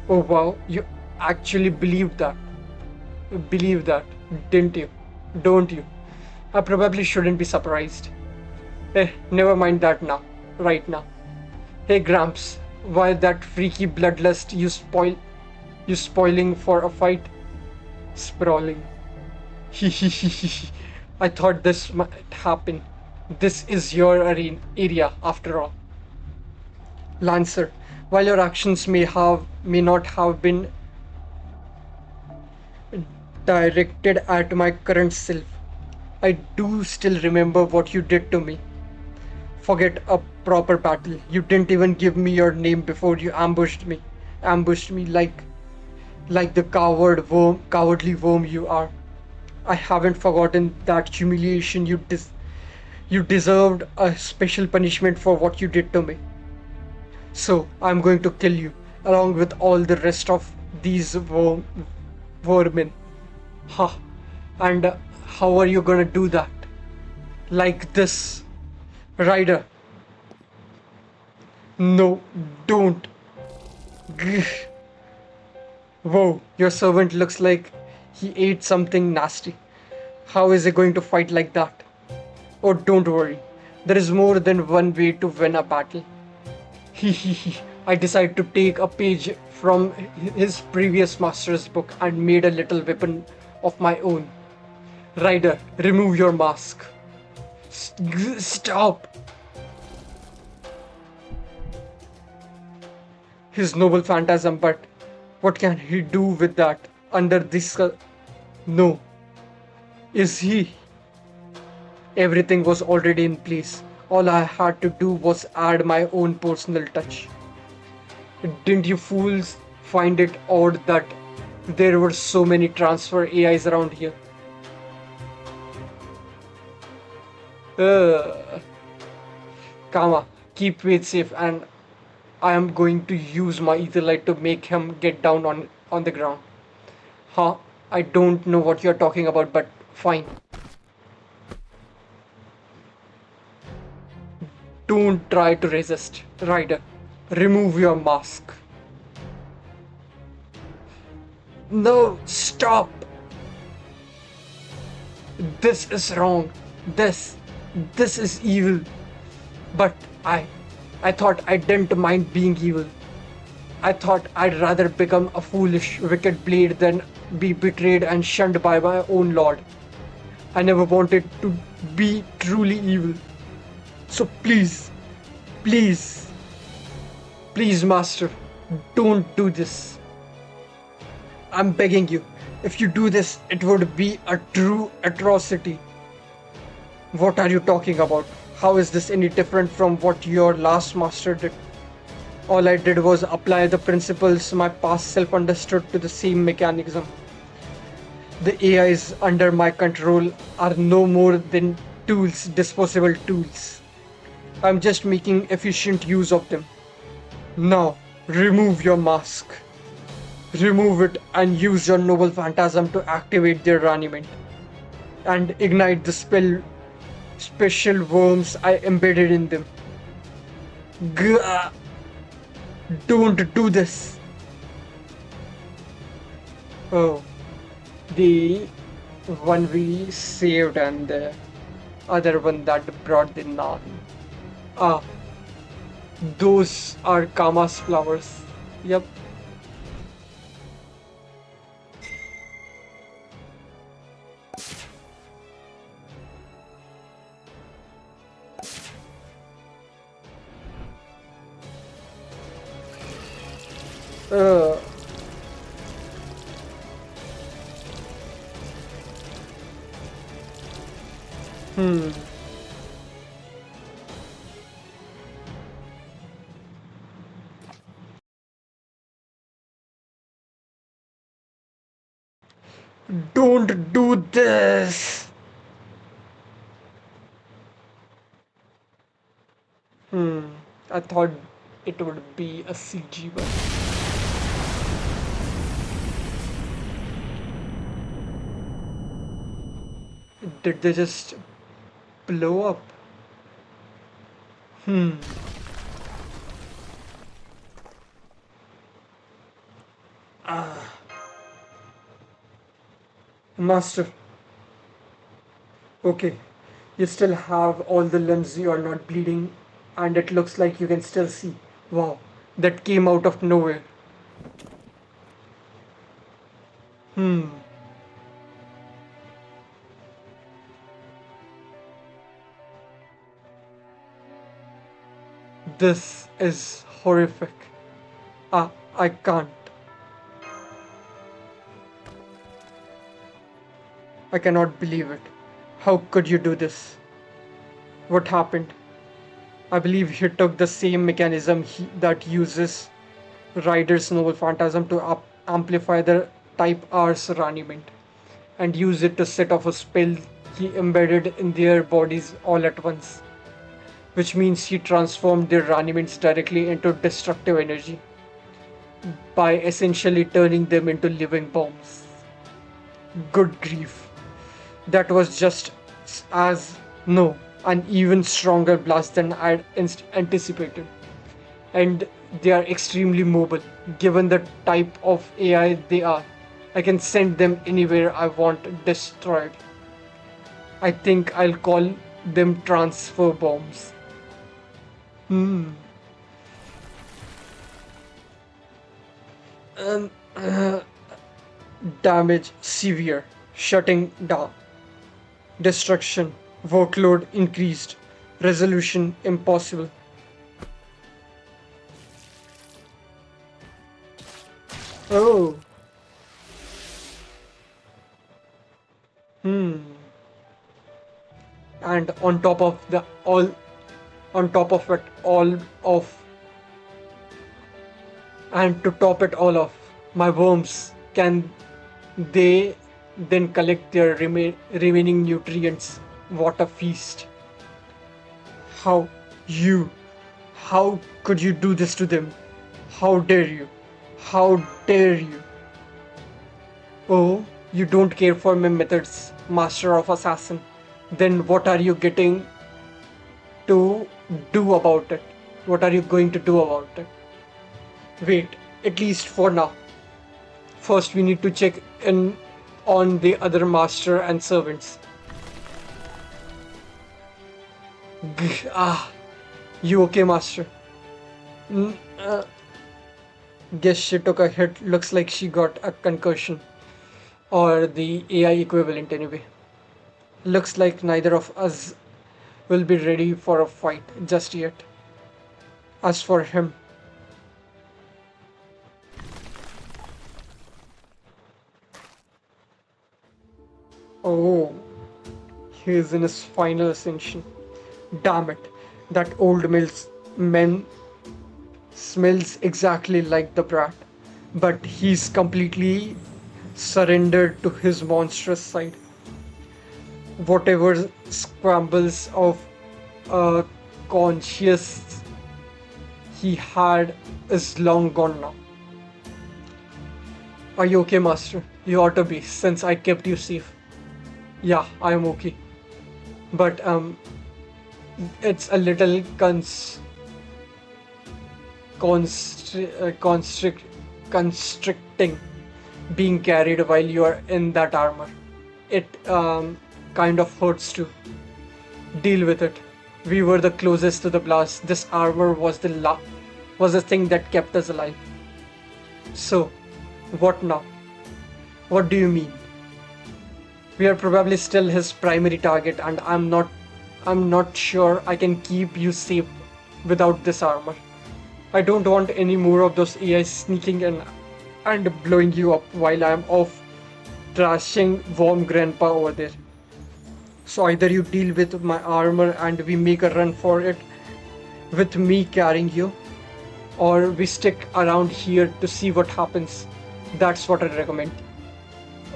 Oh wow, you actually believe that, didn't you? Don't you? I probably shouldn't be surprised. Never mind that now. right now. Hey Gramps, why that freaky bloodlust you spoiling for a fight? Sprawling. I thought this might happen. This is your area after all. Lancer, while your actions may not have been directed at my current self, I do still remember what you did to me. Forget a proper battle. You didn't even give me your name before you ambushed me. Ambushed me like the cowardly worm you are. I haven't forgotten that humiliation. You deserved a special punishment for what you did to me. So I'm going to kill you along with all the rest of these vermin. Ha! And how are you gonna do that? Like this, Ryder? No, don't. Gah. Whoa, your servant looks like he ate something nasty. How is he going to fight like that? Oh, don't worry. There is more than one way to win a battle. I decided to take a page from his previous master's book and made a little weapon of my own. Ryder, remove your mask. Stop! His noble phantasm, but what can he do with that under this skull? No. Is he? Everything was already in place. All I had to do was add my own personal touch. Didn't you fools find it odd that there were so many transfer AIs around here? Kama, keep Wade safe, and I am going to use my ether light to make him get down on the ground. Huh? I don't know what you're talking about, but fine. Don't try to resist, Ryder. Remove your mask. No, stop! This is wrong. This is evil. But I thought I didn't mind being evil. I thought I'd rather become a foolish, wicked blade than be betrayed and shunned by my own lord. I never wanted to be truly evil. So please, please, master, don't do this. I'm begging you. If you do this, it would be a true atrocity. What are you talking about? How is this any different from what your last master did? All I did was apply the principles my past self understood to the same mechanism. The AIs under my control are no more than tools, disposable tools. I'm just making efficient use of them. Now, remove your mask. Remove it and use your noble phantasm to activate their reanimate and ignite the special worms I embedded in them. Gah! Don't do this. Oh, the one we saved and the other one that brought the naan. Ah, those are Kama's flowers. Yep. Uh, hmm. Don't do this. I thought it would be a CG one. Did they just blow up? Master. Okay. You still have all the limbs, you are not bleeding, and it looks like you can still see. Wow, that came out of nowhere. Hmm. This is horrific. I can't. I cannot believe it. How could you do this? What happened? I believe he took the same mechanism that uses Rider's noble phantasm to amplify the Type R's reanimate and use it to set off a spell he embedded in their bodies all at once, which means he transformed their reanimates directly into destructive energy by essentially turning them into living bombs. Good grief. That was just as no, an even stronger blast than I'd anticipated. And they are extremely mobile, given the type of AI they are. I can send them anywhere I want destroyed. I think I'll call them transfer bombs. Hmm. Um, uh, Damage severe. Shutting down. Destruction. Workload increased. Resolution impossible. Oh. Hmm. And on top of it all of and to top it all off, my worms can they then collect their remaining nutrients. What a feast. How you how could you do this to them? How dare you? How dare you? Oh, you don't care for my methods, Master of Assassin. Then what are you getting to do about it? What are you going to do about it? Wait, at least for now. First, we need to check in on the other master and servants. Ah, you okay, master? Mm, uh, Guess she took a hit. Looks like she got a concussion. Or the AI equivalent, anyway. Looks like neither of us will be ready for a fight just yet. As for him, oh, he is in his final ascension. Damn it, that old man smells exactly like the brat, but he's completely surrendered to his monstrous side. Whatever scrambles of conscience he had is long gone now. Are you okay, Master? You ought to be, since I kept you safe. Yeah, I am okay. But it's a little constrict constricting being carried while you are in that armor. It kind of hurts too. Deal with it. We were the closest to the blast. This armor was the thing that kept us alive. So, what now? What do you mean? We are probably still his primary target, and I'm not sure I can keep you safe without this armor. I don't want any more of those AI sneaking in and blowing you up while I'm off trashing warm grandpa over there. So either you deal with my armor and we make a run for it with me carrying you, or we stick around here to see what happens. That's what I recommend.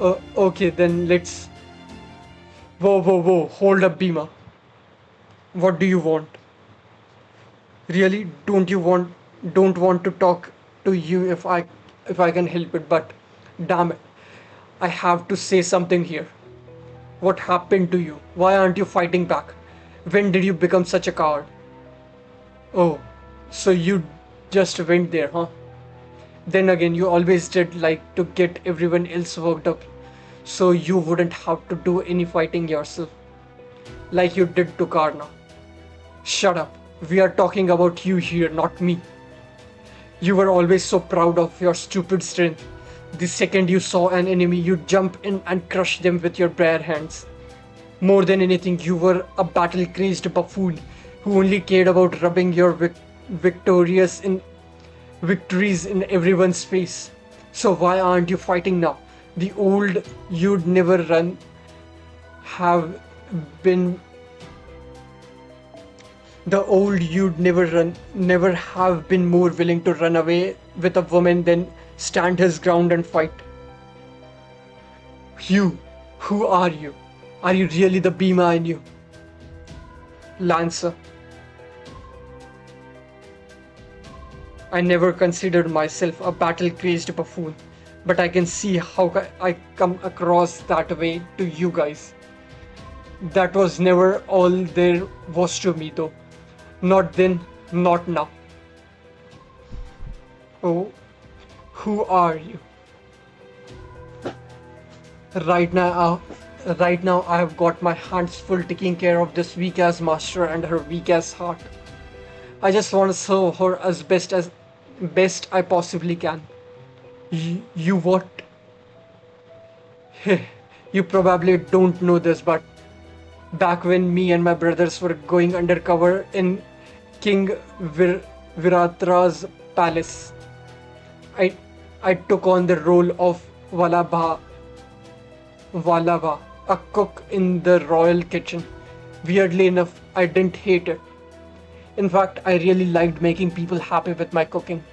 Okay, then let's. Whoa, whoa, whoa! Hold up, Bhima. What do you want? Really, don't want to talk to you if I can help it, but damn it, I have to say something here. What happened to you? Why aren't you fighting back? When did you become such a coward? Oh, so you just went there, huh? Then again, you always did like to get everyone else worked up, so you wouldn't have to do any fighting yourself, like you did to Karna. Shut up. We are talking about you here, not me. You were always so proud of your stupid strength. The second you saw an enemy, you'd jump in and crush them with your bare hands. More than anything, you were a battle-crazed buffoon who only cared about rubbing your victories in everyone's face. So why aren't you fighting now? The old you'd never run have been the old you'd never have been more willing to run away with a woman than stand his ground and fight. You, who are you? Are you really the Bhima in you? Lancer. I never considered myself a battle-crazed buffoon, but I can see how I come across that way to you guys. That was never all there was to me though. Not then, not now. Oh, who are you? Right now, I have got my hands full taking care of this weak-ass master and her weak-ass heart. I just want to serve her as best I possibly can. You what? You probably don't know this, but back when me and my brothers were going undercover in King Viratra's palace, I took on the role of Valava, a cook in the royal kitchen. Weirdly enough, I didn't hate it. In fact, I really liked making people happy with my cooking.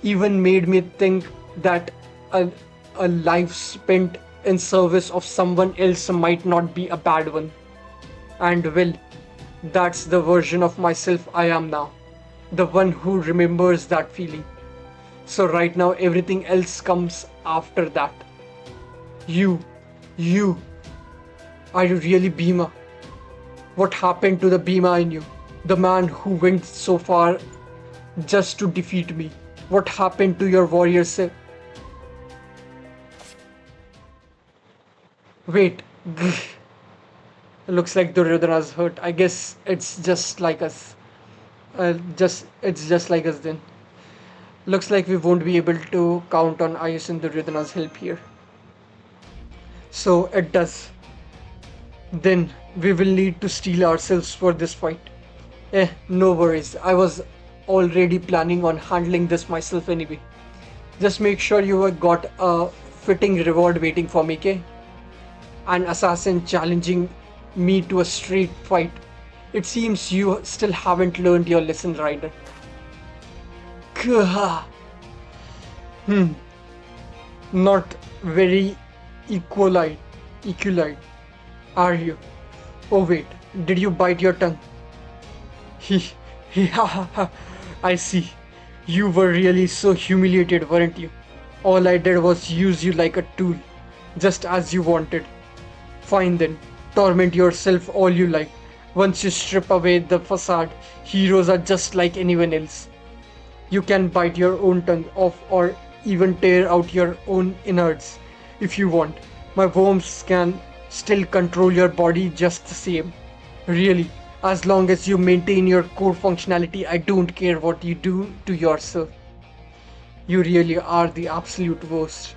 Even made me think that a life spent in service of someone else might not be a bad one. And well, that's the version of myself I am now. The one who remembers that feeling. So right now everything else comes after that. You. Are you really Bhima? What happened to the Bhima in you? The man who went so far just to defeat me. What happened to your warrior self? Wait. Looks like Duryodhana's hurt. I guess it's just like us. It's just like us then. Looks like we won't be able to count on Ayush and Duryodhana's help here. So it does. Then we will need to steel ourselves for this fight. No worries. I was already planning on handling this myself anyway. Just make sure you have got a fitting reward waiting for me, okay? An assassin challenging me to a straight fight. It seems you still haven't learned your lesson, Ryder. Gah. Not very equalite, are you? Oh wait, did you bite your tongue? I see. You were really so humiliated, weren't you? All I did was use you like a tool, just as you wanted. Fine then, torment yourself all you like. Once you strip away the facade, heroes are just like anyone else. You can bite your own tongue off or even tear out your own innards if you want. My worms can still control your body just the same. Really, as long as you maintain your core functionality, I don't care what you do to yourself. You really are the absolute worst.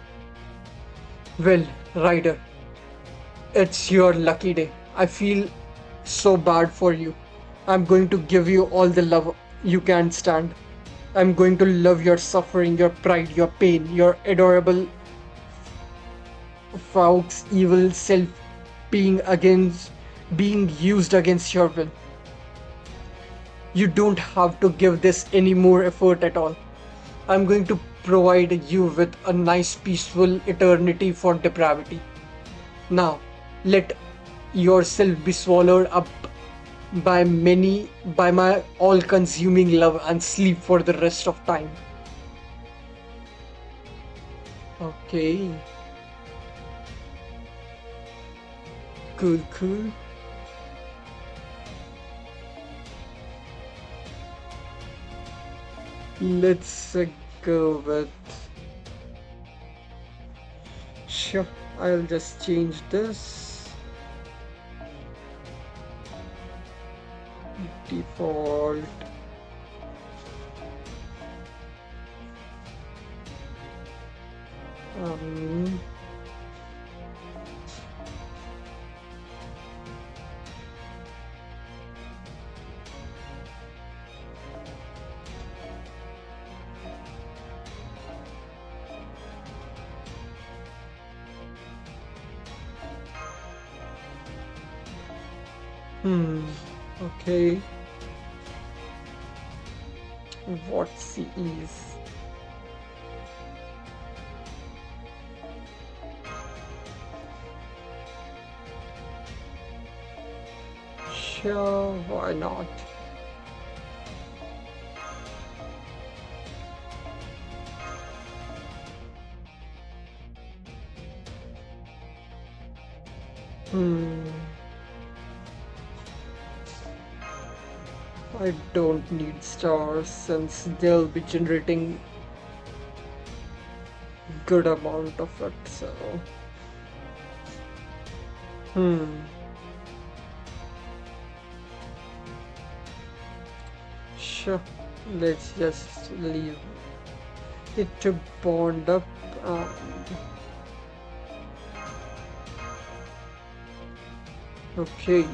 Well, Ryder, it's your lucky day. I feel so bad for you. I'm going to give you all the love you can stand. I'm going to love your suffering, your pride, your pain, your adorable Fauk's evil self being used against your will. You don't have to give this any more effort at all. I'm going to provide you with a nice peaceful eternity for depravity. Now, let yourself be swallowed up by my all-consuming love and sleep for the rest of time. Okay. Cool. Let's go with... Sure, I'll just change this. default. Um, okay. What C is? Sure, why not? I don't need stars since they'll be generating good amount of it, so sure, let's just leave it to bond up and okay.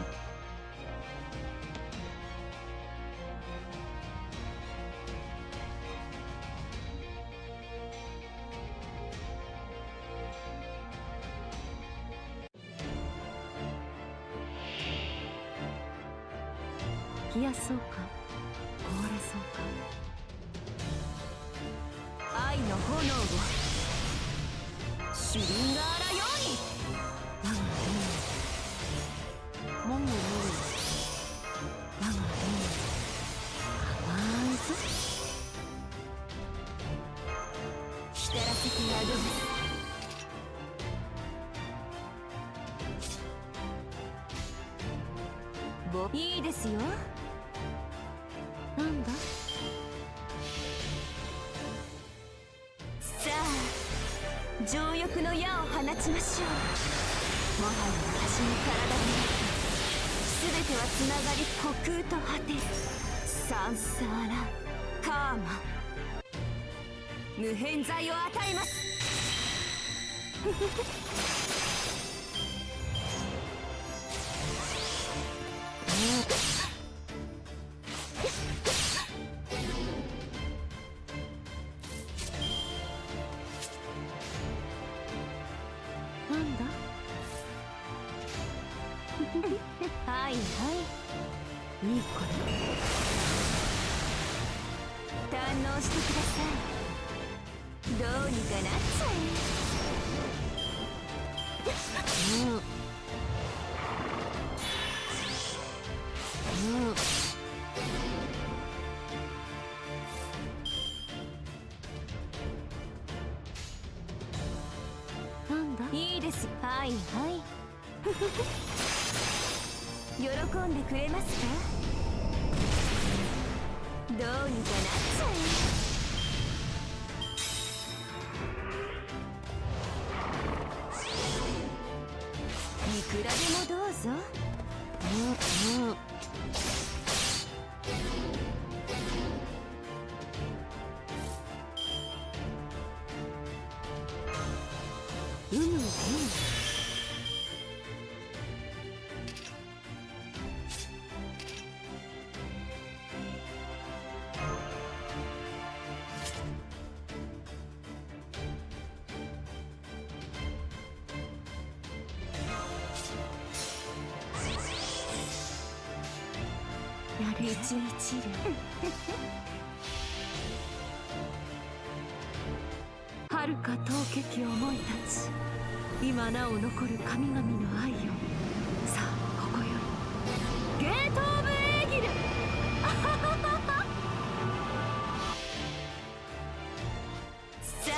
冷やそうか凍らそうか愛の炎をシュリンガーラように我が命もぐもぐ我が命甘いぞ浸らせてやるいいですよなんださあ情欲の矢を放ちましょうもはや私の体に全てはつながり虚空と果てるサンサーラカーマ無偏罪を与えますなんだはいはいいい子だ堪能してくださいどうにかなっちゃえなんだいいですはいはい喜んでくれますかどうにかなっちゃえいくらでもどうぞ満ち満ちる遥か遠けき思い立ち今なお残る神々の愛をさあここよりゲート・オブ・エーギルさあ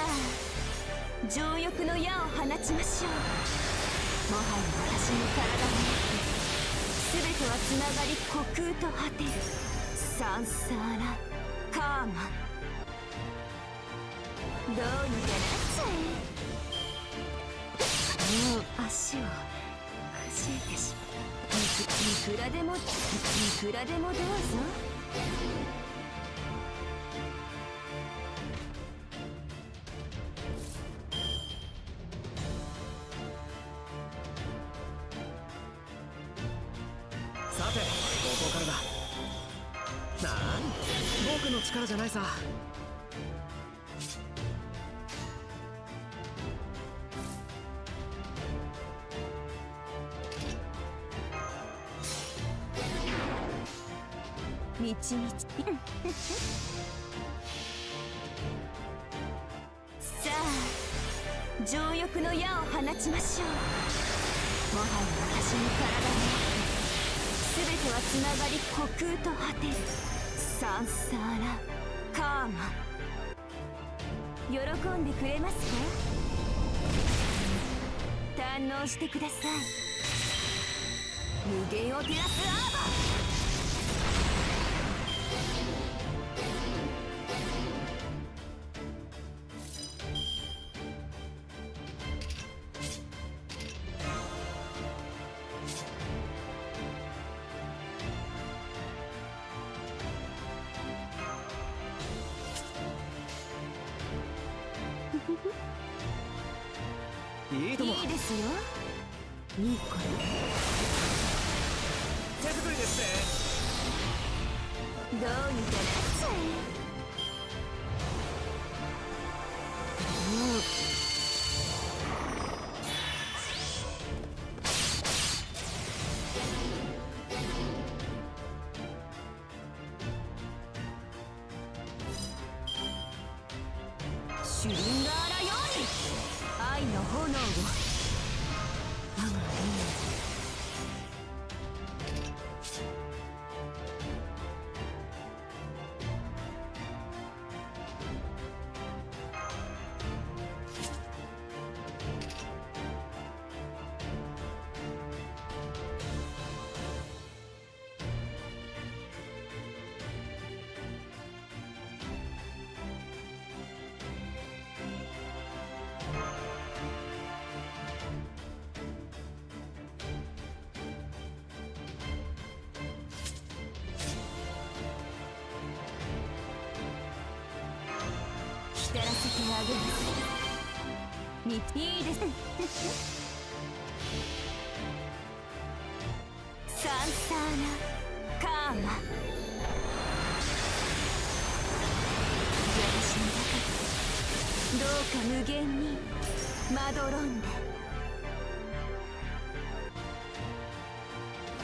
情欲の矢を放ちましょうもはや私の体に全てはつながり虚空と果てるサンサーラカーマどうにかなっちゃえ足をくじいてしまうくらでもどうぞ。
さて、ここからだ。僕の力じゃないさ。
みちみちさあ、情欲の矢を放ちましょう。もはや私の体に全てはつながり虚空と果てる。サンサーラカーマ、喜んでくれますか？堪能してください。無限を照らすアーバー。
いいとも。
いいですよ。いい子ね。
手作りですね。
どうにかなっちゃえ。シュリンガーラより愛の炎を我が身に。浸らせてあげます。いいですサンサーナカーマ、私の中でどうか無限にまどろんで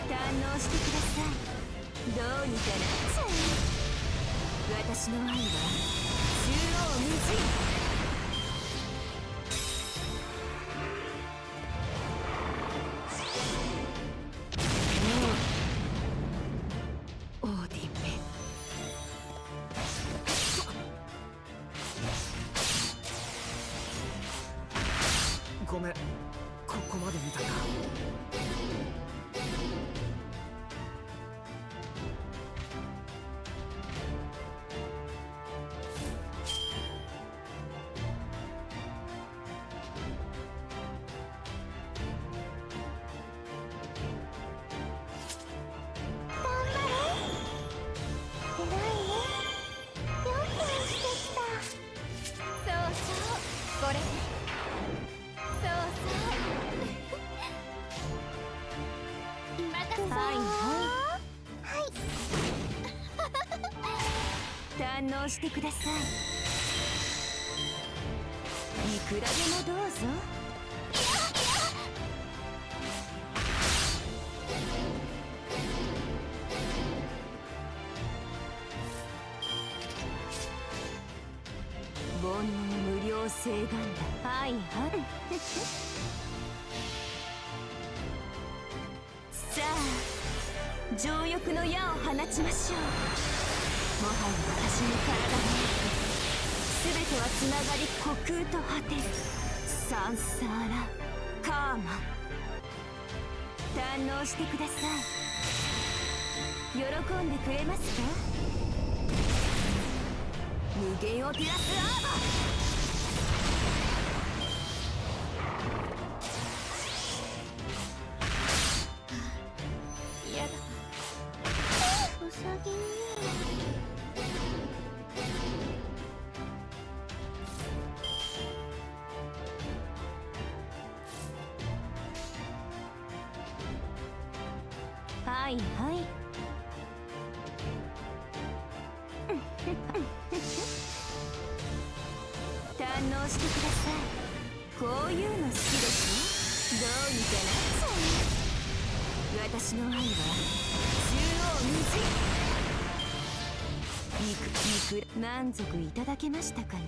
堪能してください。どうにかなっちゃえ。私の愛は縦横無尽。オーディンメ。
ごめん、ここまで見たか。
これそうそう任せはいはい堪能してください。いくらでもどうぞ。煩悩無料請願だ。はいはいさあ、情欲の矢を放ちましょう。もはや私の体の中全てはつながり虚空と果てる。サンサーラカーマ、堪能してください。喜んでくれますか？無限を照らすアーバー。やだ。はいはい。堪能してください。こういうの好きでしょ。どうにかなっちゃう。私の愛は縦横無尽。満足いただけましたかね。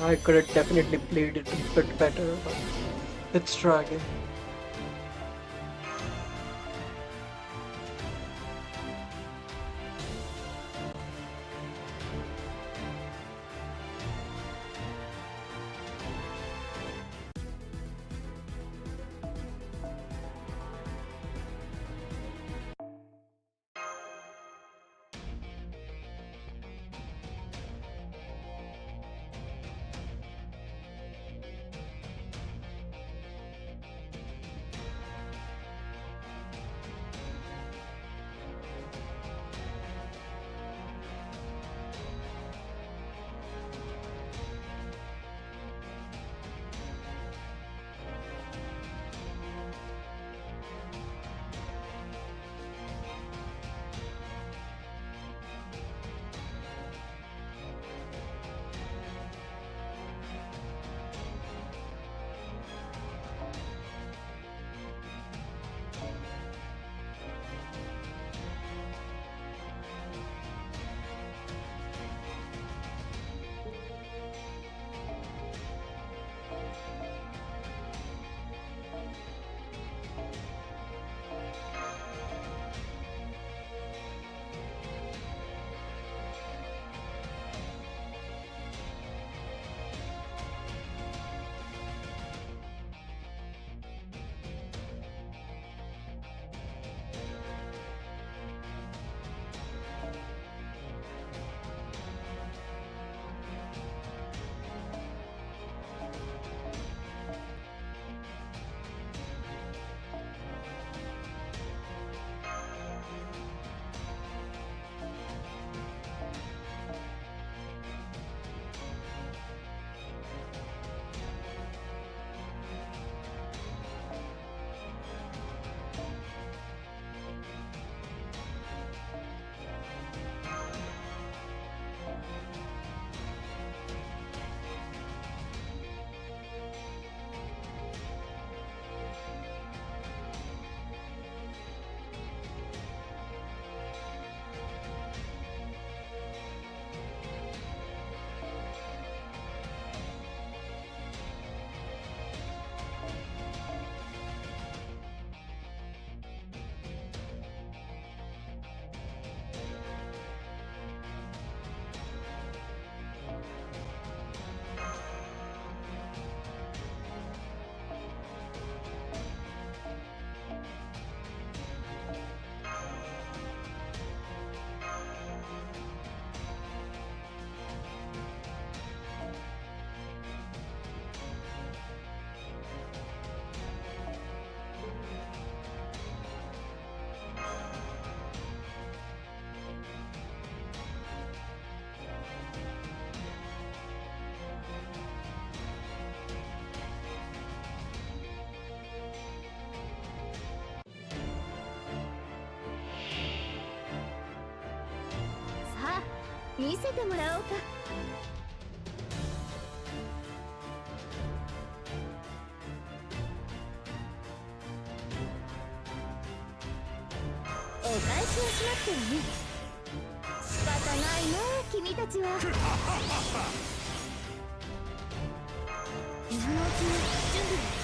I could have definitely played it a bit better, but let's try again.
見せてもらおうか。お返しをしなくてはね。仕方ないね、君たちは。今のうちに準備。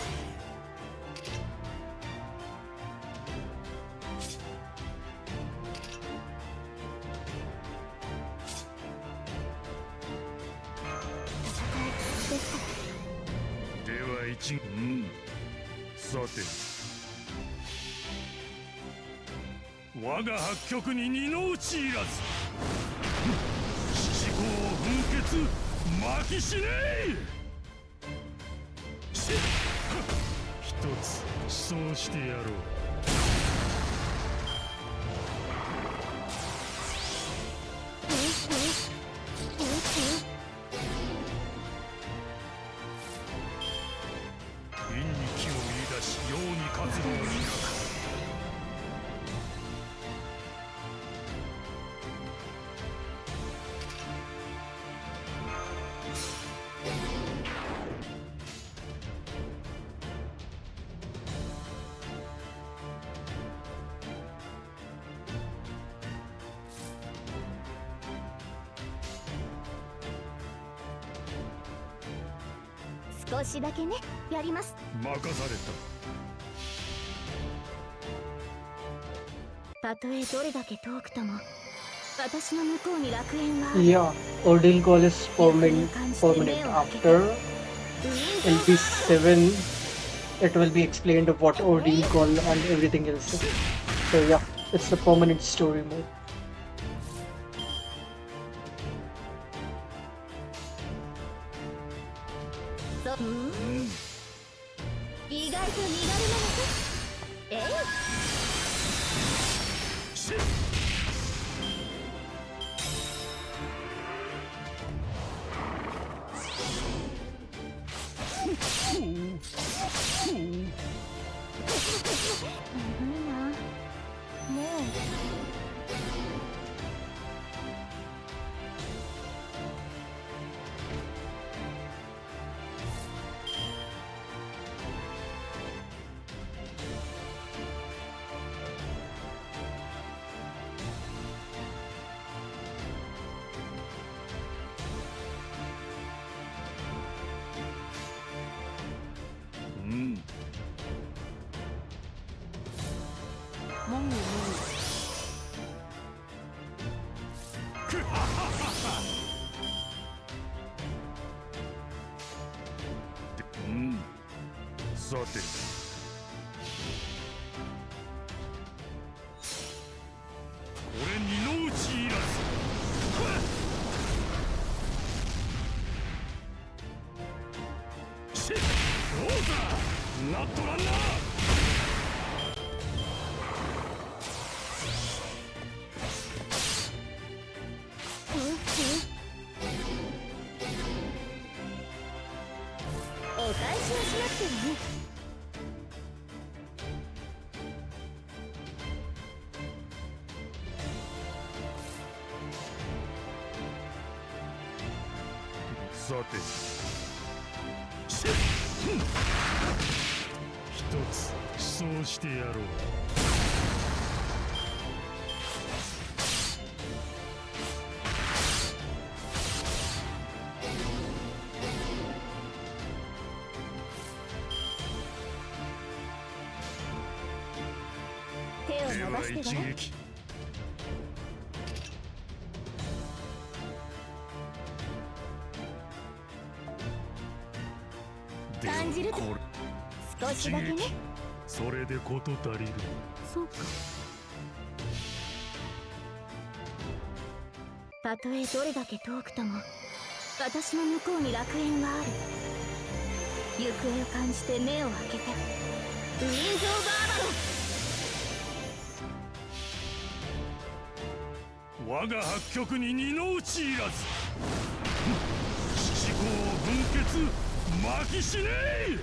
さて我が八極に二の打ちいらず七公噴血負きしねえ一つ思想してやろう。陰に気を入り出し陽に活動を磨く。
少しだけね、やります。
任され
たとえどれだけ遠くとも、私の向こうに楽園はある。
Yeah, Ordeal call is permanent after LP7. It will be explained of what Ordeal call and everything else. So yeah, it's a permanent story mode.
そう、意外と身軽なのか。えい。
さて、これ二の内いらず。そうだ、なっとらんな。
お返しはしなくてもね。
さて、一つそうしてやろう。
手を伸ばしてごらん。感じると少しだけね。
それでこと足りる。
そうか。たとえどれだけ遠くとも、私の向こうに楽園はある。行方を感じて目を開けて。ウィンズ・オブ・アバロン。
我が八極に二の内いらず。七号分血巻きしねえ。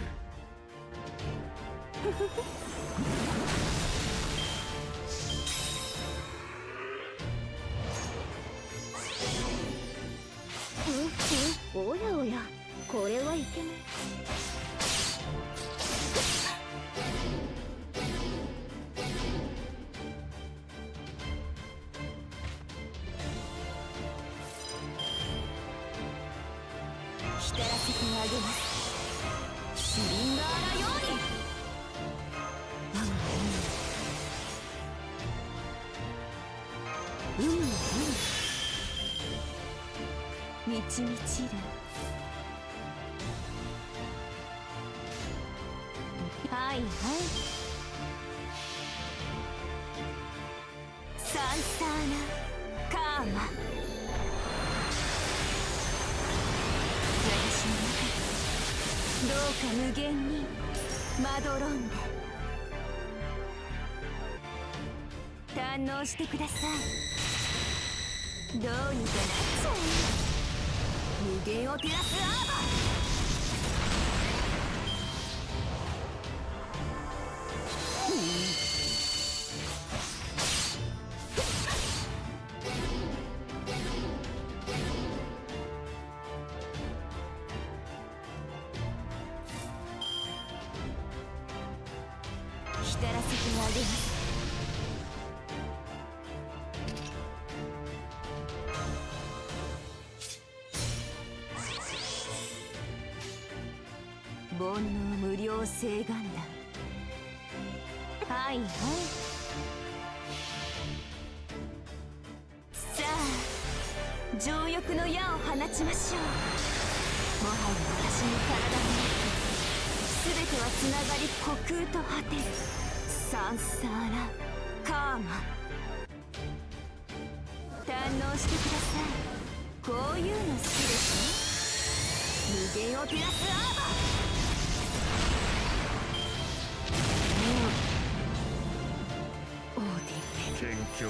おやおや、これはいけない。光らせてあげます。シリンダーラように。満ち満ちる。はいはい。サンサーナカーマ。私の中でどうか無限にまどろんで堪能してください。どうにかなっちゃう。無限を照らすアーバー。光らせてあげます。請願だ。はいはい。さあ情欲の矢を放ちましょう。もはや私の体に全てはつながり虚空と果てる。サンサーラカーマ、堪能してください。こういうの好きでしょ。無限を照らすアーバー。オーディン
謙虚。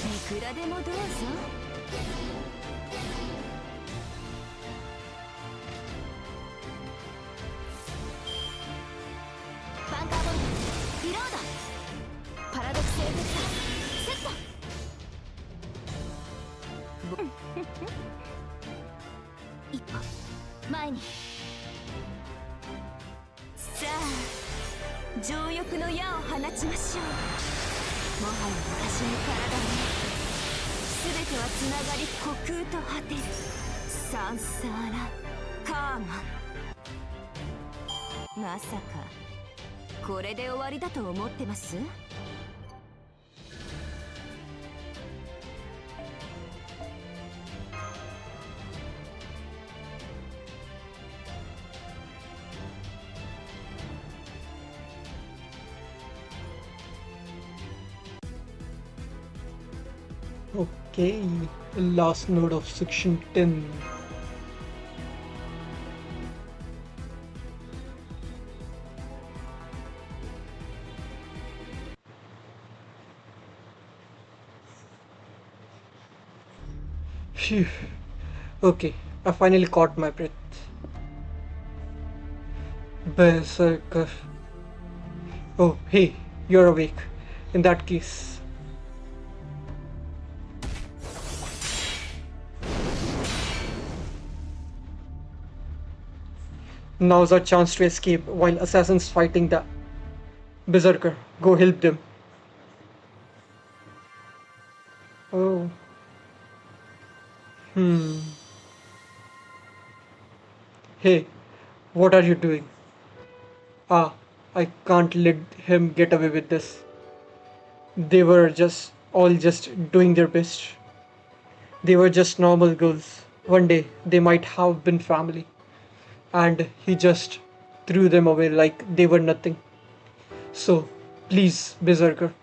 いくらでもどうぞ。バンカーボンドリロード。パラドクスエフェクターセット。一歩前に。さあ情欲の矢を放ちましょう。もはや私の体に全てはつながり虚空と果てる。サンサーラカーマ。まさかこれで終わりだと思ってます？Okay,
last note of section 10. Phew. Okay, I finally caught my breath. Berserker. Oh, hey, you're awake. In that case, now's our chance to escape while assassins fighting the Berserker. Go help them. Oh. Hey, what are you doing? Ah, I can't let him get away with this. They were just doing their best. They were just normal girls. One day they might have been family. And he just threw them away like they were nothing. So, please, Berserker,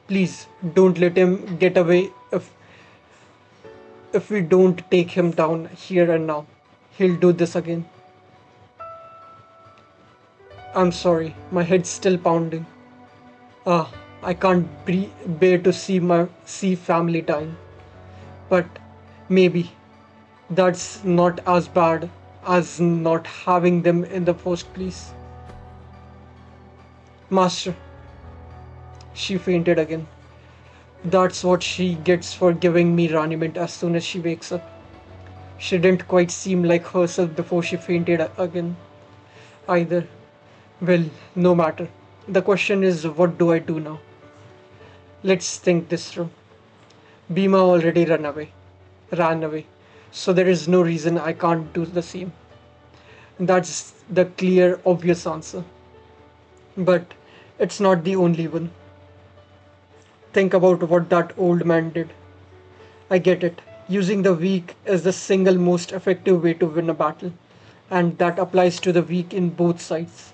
please don't let him get away. If we don't take him down here and now, he'll do this again. I'm sorry, my head's still pounding. I can't bear to see family dying. But maybe that's not as bad as not having them in the first place. Master, she fainted again. That's what she gets for giving me raniment as soon as she wakes up. She didn't quite seem like herself before she fainted again either. Well, no matter. The question is, what do I do now? Let's think this through. Bhima already ran away. So there is no reason I can't do the same. That's the clear, obvious answer. But it's not the only one. Think about what that old man did. I get it. Using the weak is the single most effective way to win a battle. And that applies to the weak in both sides.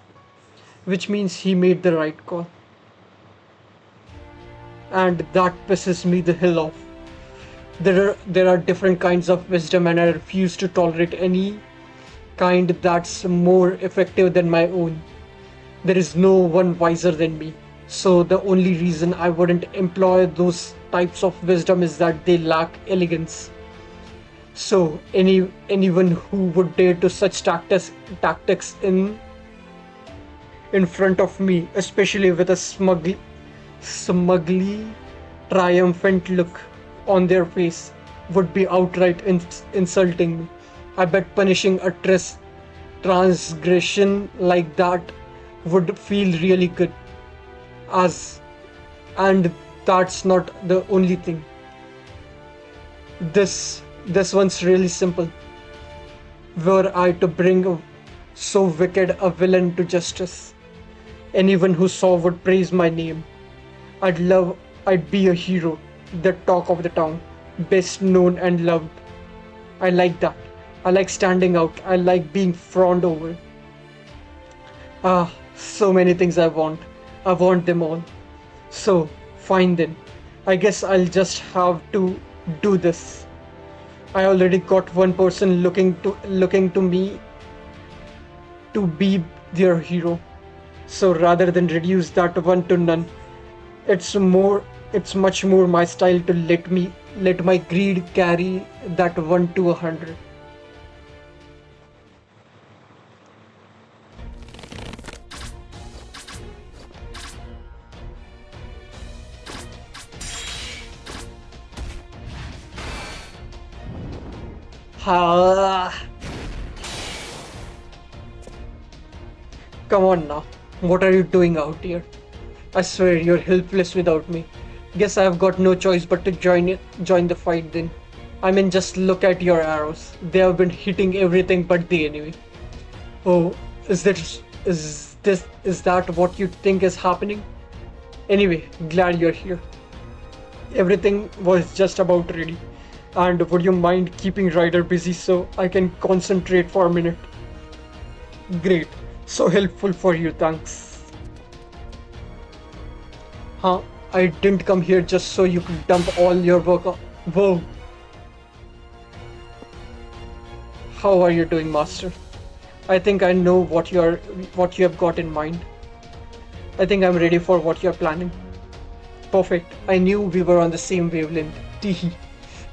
Which means he made the right call. And that pisses me the hell off. There are different kinds of wisdom and I refuse to tolerate any kind that's more effective than my own. There is no one wiser than me. So the only reason I wouldn't employ those types of wisdom is that they lack elegance. So anyone who would dare to such tactics in front of me, especially with a smugly triumphant look on their face, would be outright insulting me. I bet punishing a transgression like that would feel really good. And that's not the only thing. This This one's really simple. Were I to bring so wicked a villain to justice, anyone who saw would praise my name. I'd be a hero, the talk of the town, best known and loved. I like that. I like standing out. I like being fawned over. Ah, so many things I want. I want them all. So, fine then. I guess I'll just have to do this. I already got one person looking to me to be their hero. So rather than reduce that one to none, it's much more my style to let my greed carry that one to 100. Ha! Come on now. What are you doing out here? I swear you're helpless without me. Guess I've got no choice but to join the fight then. I mean, just look at your arrows. They have been hitting everything but the enemy. Oh, is that what you think is happening? Anyway, glad you're here. Everything was just about ready. And would you mind keeping Ryder busy so I can concentrate for a minute? Great. So helpful for you, thanks. Huh? I didn't come here just so you could dump all your work on. Whoa. How are you doing, Master? I think I know what you have got in mind. I think I'm ready for what you're planning. Perfect. I knew we were on the same wavelength. Teehee.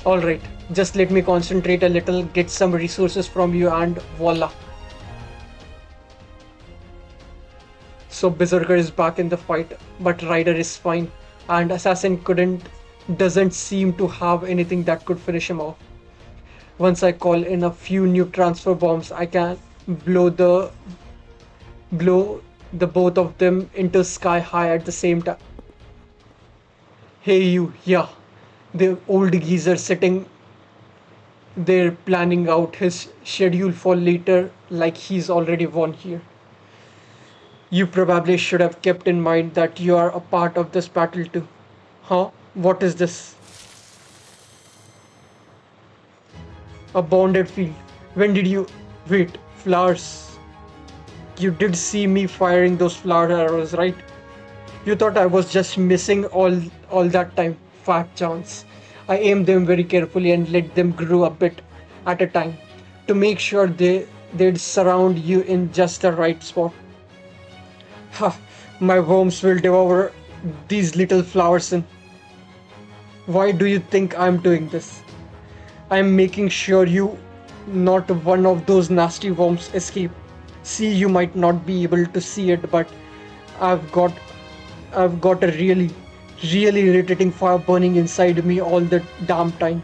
Alright, just let me concentrate a little, get some resources from you, and voila. So Berserker is back in the fight, but Ryder is fine, and Assassin doesn't seem to have anything that could finish him off. Once I call in a few nuke transfer bombs, I can blow the both of them into sky high at the same time. Hey you, yeah. The old geezer sitting there planning out his schedule for later like he's already won here. You probably should have kept in mind that you are a part of this battle too. Huh? What is this? A bonded field. When did you... Wait, flowers. You did see me firing those flower arrows, right? You thought I was just missing all that time. Fat chance. I aimed them very carefully and let them grow a bit at a time to make sure they'd surround you in just the right spot. Ha! My worms will devour these little flowers in. Why do you think I'm doing this? I'm making sure not one of those nasty worms escape. See, you might not be able to see it, but I've got a really irritating fire burning inside me all the damn time.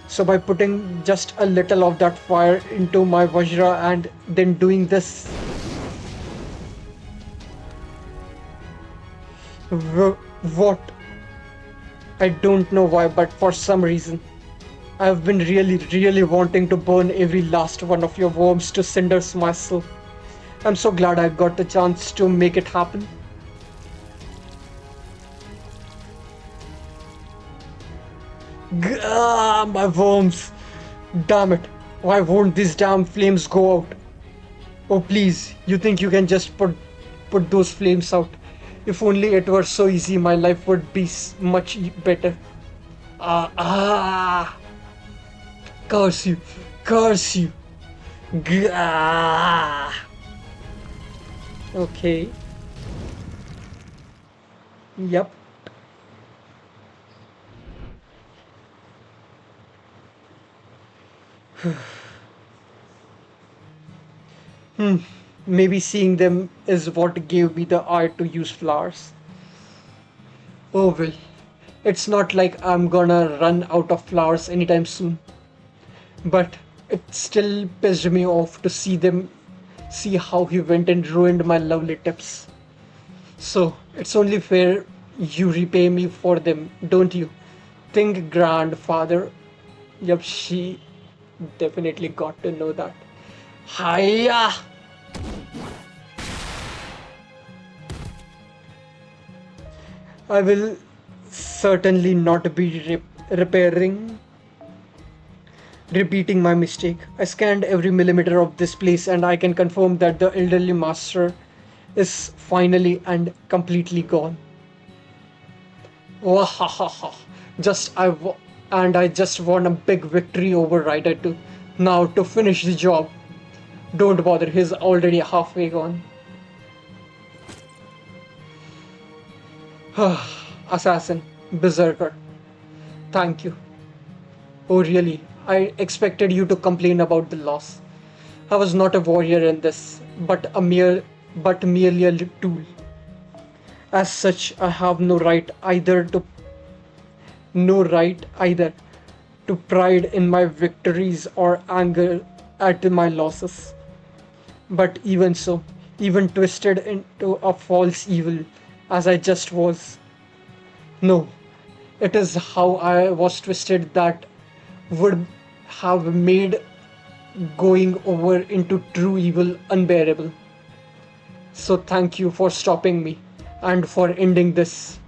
So by putting just a little of that fire into my Vajra and then doing this... What? I don't know why, but for some reason, I've been really wanting to burn every last one of your worms to cinders myself. I'm so glad I got the chance to make it happen. My worms! Damn it! Why won't these damn flames go out? Oh please, you think you can just put those flames out? If only it were so easy, my life would be much better. Curse you! Curse you! Okay. Yep. Maybe seeing them is what gave me the art to use flowers. Oh well, it's not like I'm gonna run out of flowers anytime soon. But it still pissed me off to see how he went and ruined my lovely tips. So it's only fair you repay me for them, don't you? Think, grandfather. Yep, she definitely got to know that. Hiya! I will certainly not be repeating my mistake. I scanned every millimeter of this place and I can confirm that the elderly master is finally and completely gone. Wahahaha. And I just won a big victory over Rider 2. Now to finish the job. Don't bother, he's already halfway gone. Assassin, Berserker. Thank you. Oh really? I expected you to complain about the loss. I was not a warrior in this, but merely a tool. As such, I have no right either to pride in my victories or anger at my losses. But even so, even twisted into a false evil as I just was. No, it is how I was twisted that would have made going over into true evil unbearable. So thank you for stopping me and for ending this.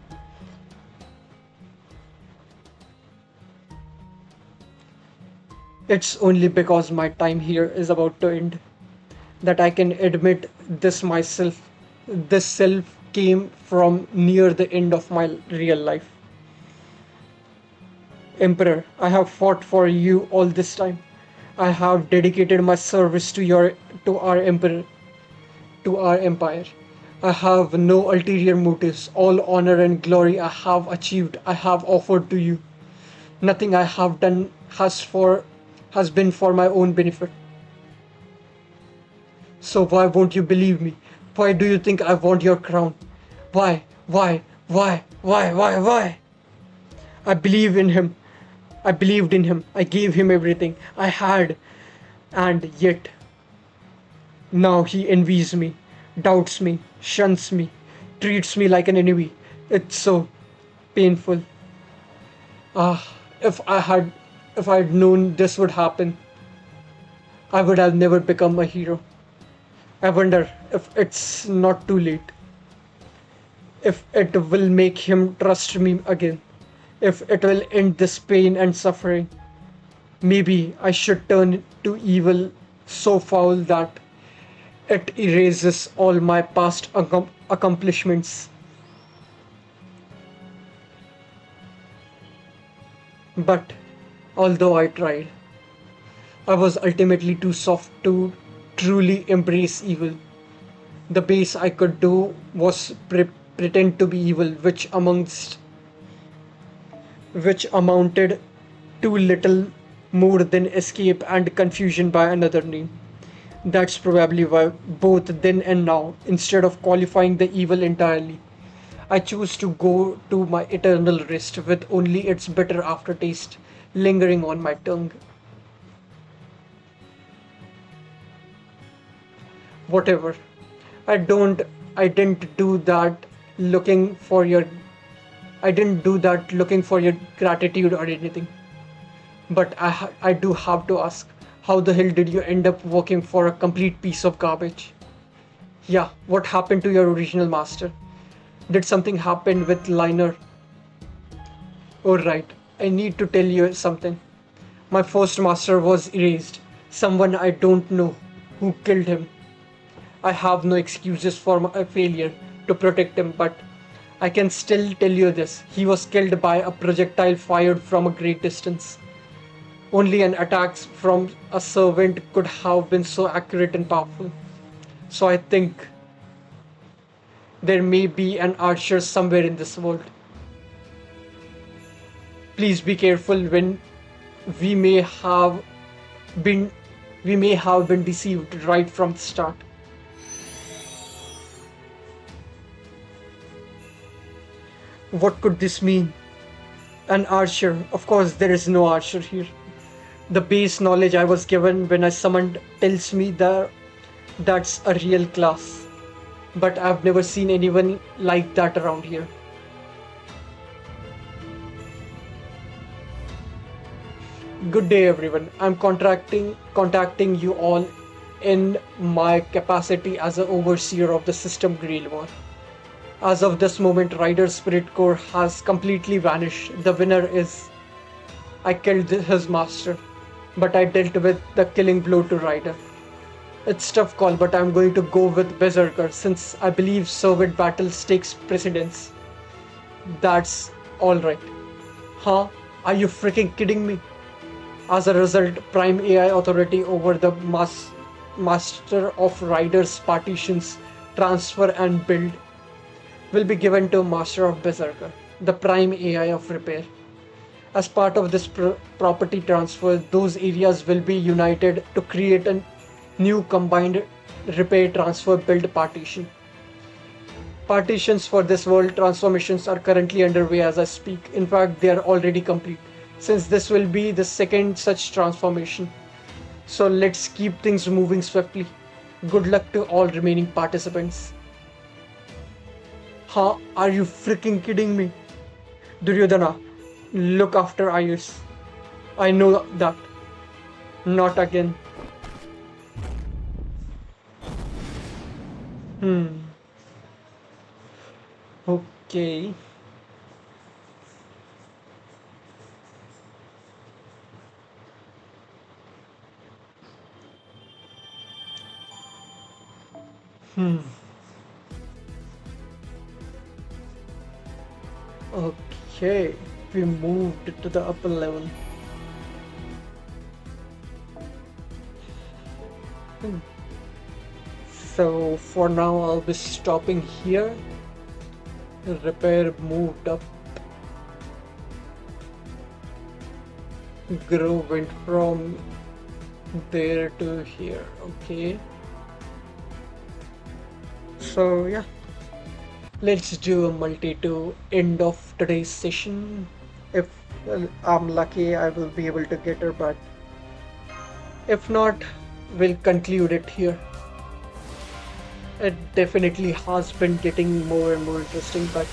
It's only because my time here is about to end that I can admit this myself. This self came from near the end of my real life. Emperor, I have fought for you all this time. I have dedicated my service to our emperor, to our empire. I have no ulterior motives. All honor and glory I have achieved, I have offered to you. Nothing I have done has been for my own benefit. So why won't you believe me? Why do you think I want your crown? Why? Why? I believe in him. I believed in him. I gave him everything I had. And yet, now he envies me, doubts me, shuns me, treats me like an enemy. It's so painful. Ah, if I had known this would happen, I would have never become a hero. I wonder if it's not too late. If it will make him trust me again. If it will end this pain and suffering. Maybe I should turn to evil so foul that it erases all my past accomplishments. But although I tried, I was ultimately too soft to truly embrace evil. The base I could do was pretend to be evil, which amounted to little more than escape and confusion by another name. That's probably why both then and now, instead of qualifying the evil entirely, I choose to go to my eternal rest with only its bitter aftertaste lingering on my tongue. Whatever. I don't I didn't do that looking for your I didn't do that looking for your gratitude or anything. But I do have to ask, how the hell did you end up working for a complete piece of garbage? Yeah, what happened to your original master? Did something happen with Liner? Oh right, I need to tell you something. My first master was erased. Someone I don't know who killed him. I have no excuses for my failure to protect him, but I can still tell you this. He was killed by a projectile fired from a great distance. Only an attack from a servant could have been so accurate and powerful. So I think there may be an archer somewhere in this world. Please be careful when we may have been deceived right from the start. What could this mean? An archer? Of course there is no archer here. The base knowledge I was given when I summoned tells me that that's a real class. But I've never seen anyone like that around here. Good day, everyone. I'm contacting you all in my capacity as an overseer of the system Greenmore. As of this moment, Ryder's spirit core has completely vanished. The winner is I killed his master, but I dealt with the killing blow to Ryder. It's tough call, but I'm going to go with Berserker since I believe Soviet battles takes precedence. That's alright. Huh? Are you freaking kidding me? As a result, Prime AI authority over the master of Riders partitions, transfer and build will be given to Master of Berserker, the Prime AI of repair. As part of this property transfer, those areas will be united to create a new combined repair transfer build partition. Partitions for this world transformations are currently underway as I speak. In fact, they are already complete, since this will be the second such transformation. So let's keep things moving swiftly. Good luck to all remaining participants. Huh? Are you freaking kidding me? Duryodhana, look after Ayus. I know that. Not again. Okay. Okay. We moved to the upper level. So for now I'll be stopping here. Repair moved up. Grow went from there to here. Okay. So yeah. Let's do a multi to end of today's session. If I'm lucky, I will be able to get her, but if not, we'll conclude it here. It definitely has been getting more and more interesting, but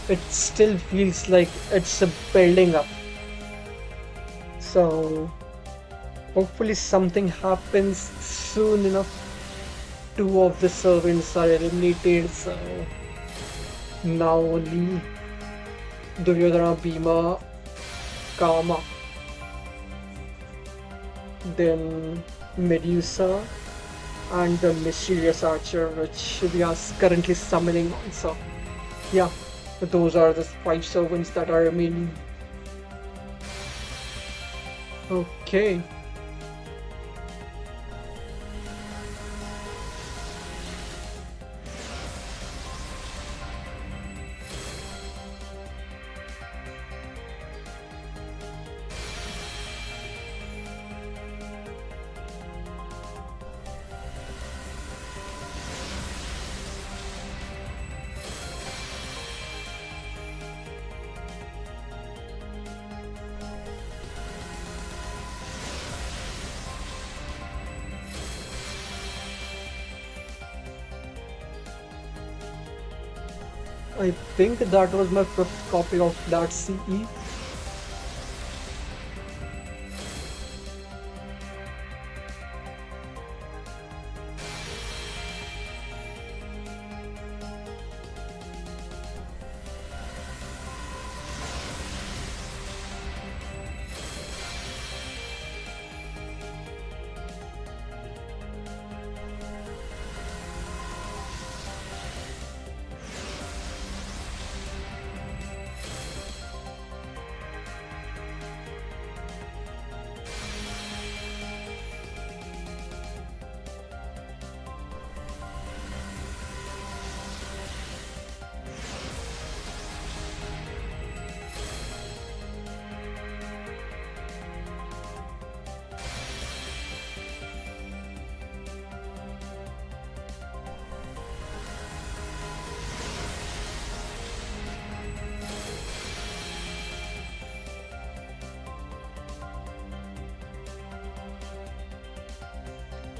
it still feels like it's a building up. So hopefully something happens soon enough. Two of the servants are eliminated, so now only Duryodhana, Bhima, Kama, then Medusa, and the mysterious archer, which we are currently summoning on. So yeah, those are the 5 servants that are remaining. Okay. I think that was my first copy of that CE.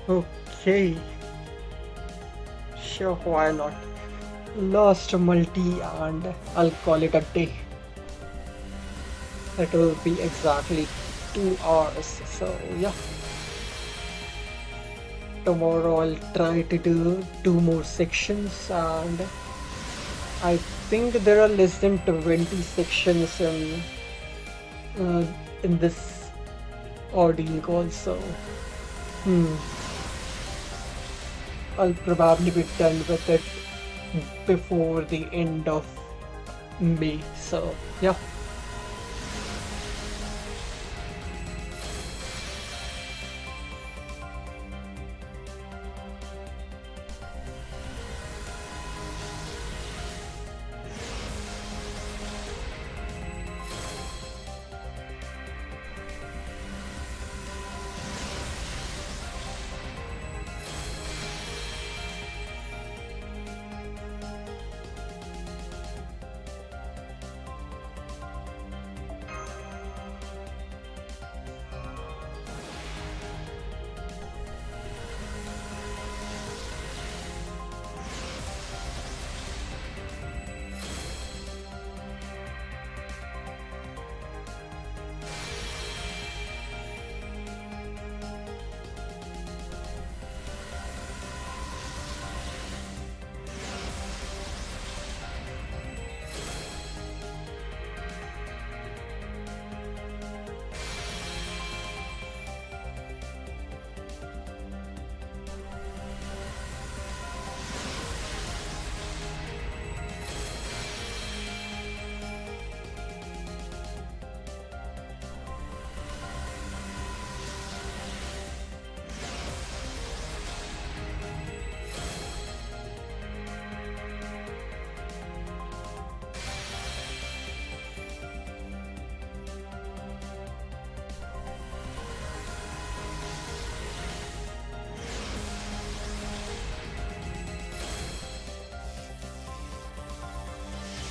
Okay. Sure, why not? Last multi and I'll call it a day. It will be exactly 2 hours. So yeah, tomorrow I'll try to do 2 more sections, and I think there are less than 20 sections uh, in this ordeal call. So hmm, I'll probably be done with it before the end of May. So yeah.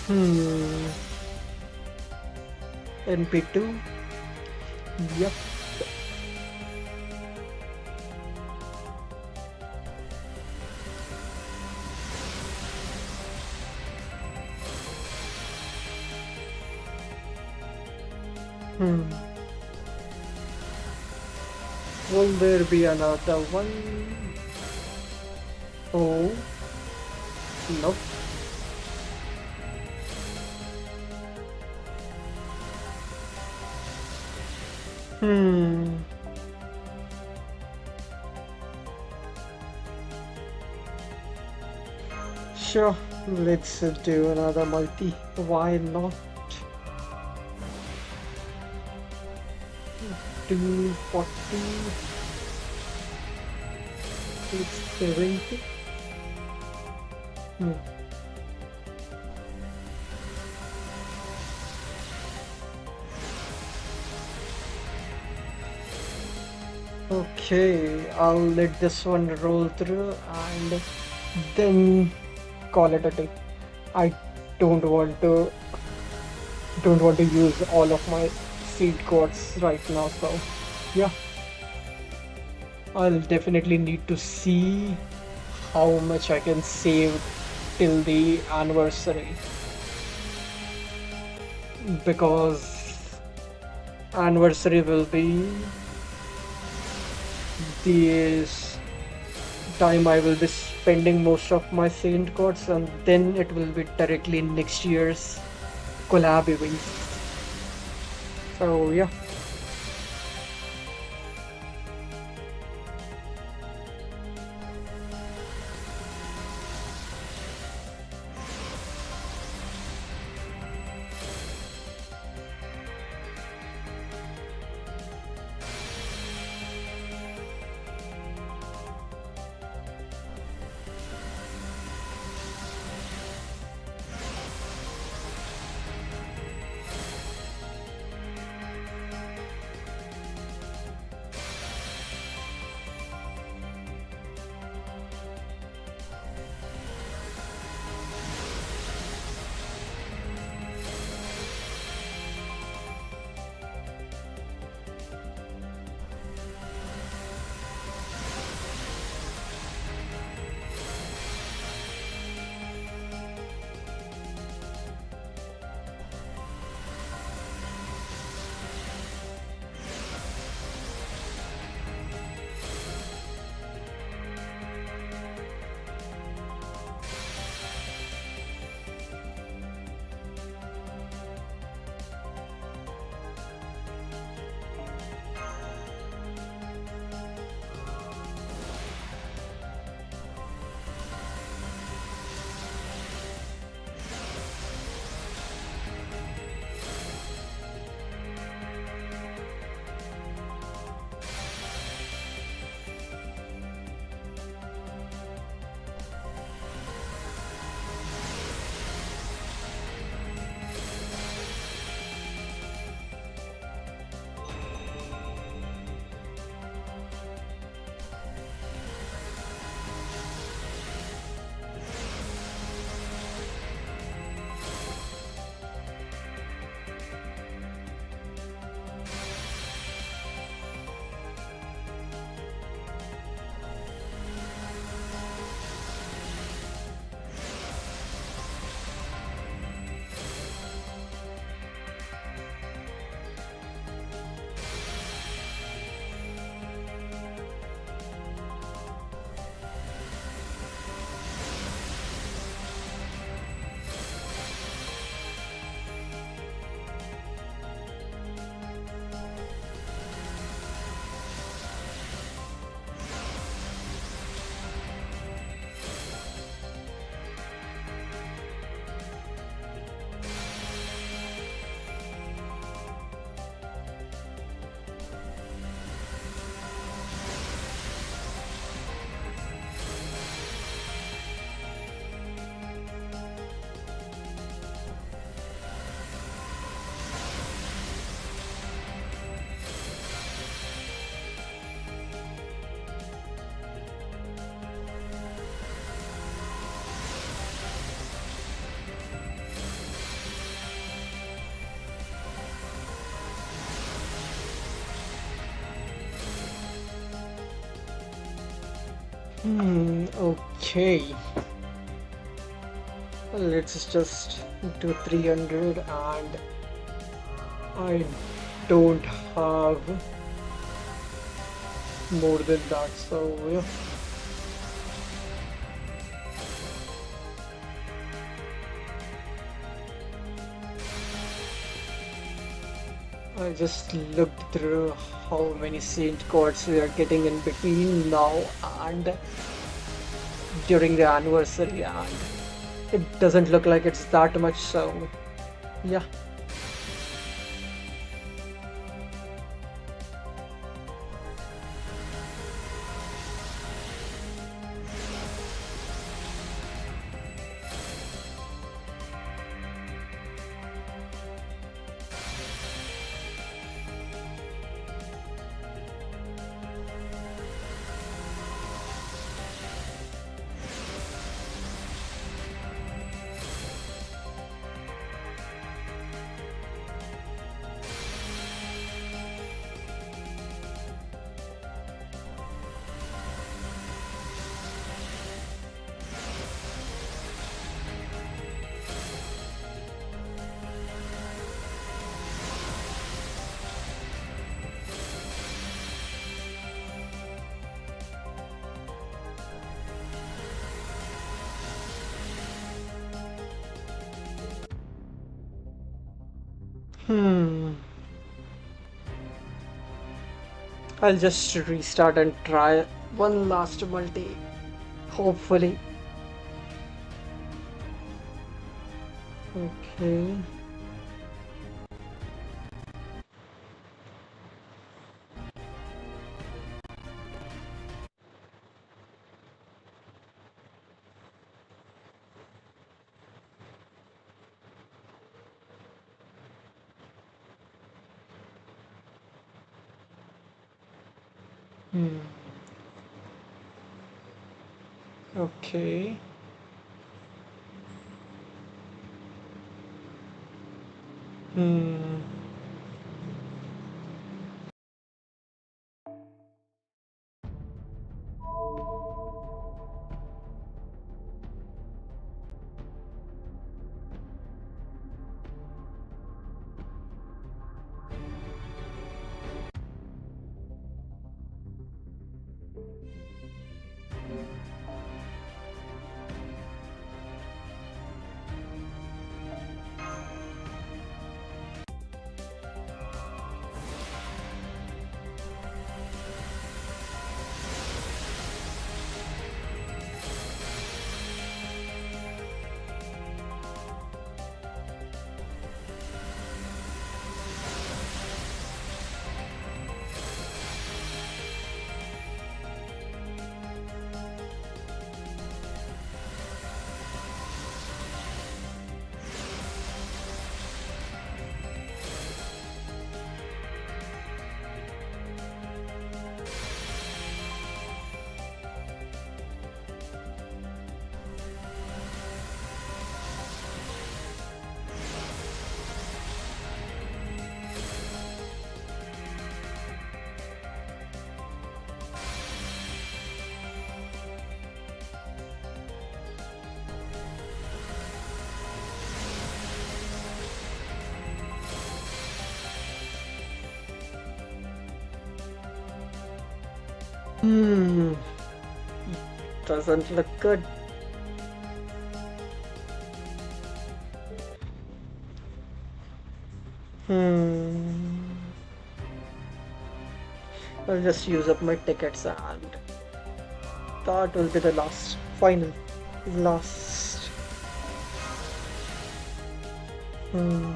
Hmm. NP2. Yep. Hmm. Will there be another one? Oh, nope. Hmm. Sure, let's do another multi. Why not? 240, 670. Hmm. Okay, I'll let this one roll through and then call it a day. I don't want to use all of my seed codes right now, so yeah, I'll definitely need to see how much I can save till the anniversary, because anniversary will be the time I will be spending most of my saint codes, and then it will be directly next year's collab events. So yeah. Okay. Let's just do 300, and I don't have more than that, so yeah. I just looked through how many saint cards we are getting in between now and during the anniversary, and it doesn't look like it's that much, so yeah. Hmm. I'll just restart and try one last multi. Hopefully. Okay. Hmm. Okay. Hmm. Hmm. Doesn't look good. Hmm. I'll just use up my tickets, and that will be the last, final, last. Hmm.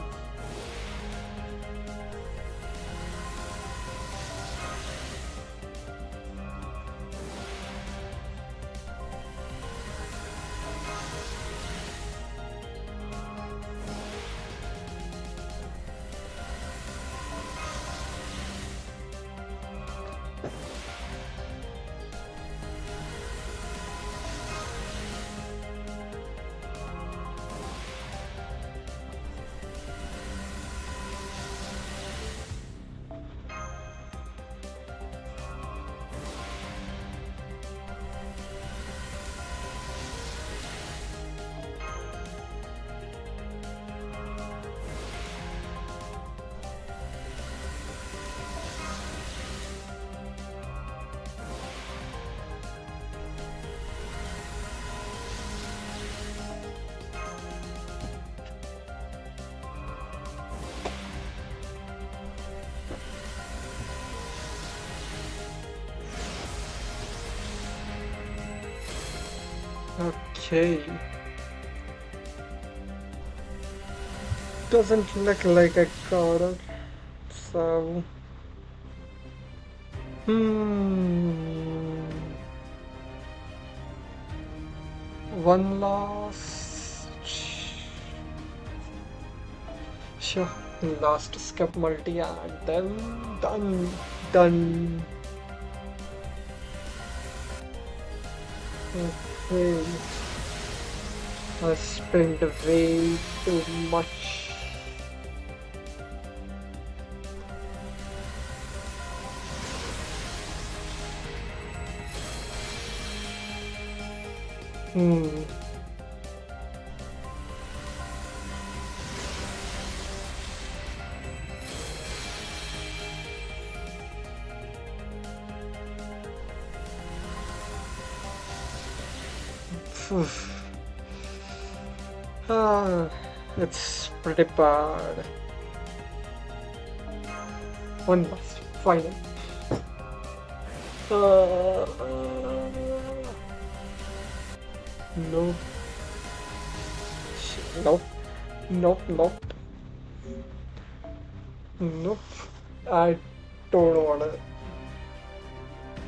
Okay. Doesn't look like I got it. So. One last. Sure. Last skip multi and then done. Okay. I spent way too much. It's pretty bad. One last, final. No. Nope. Nope. Nope. Nope. I don't wanna.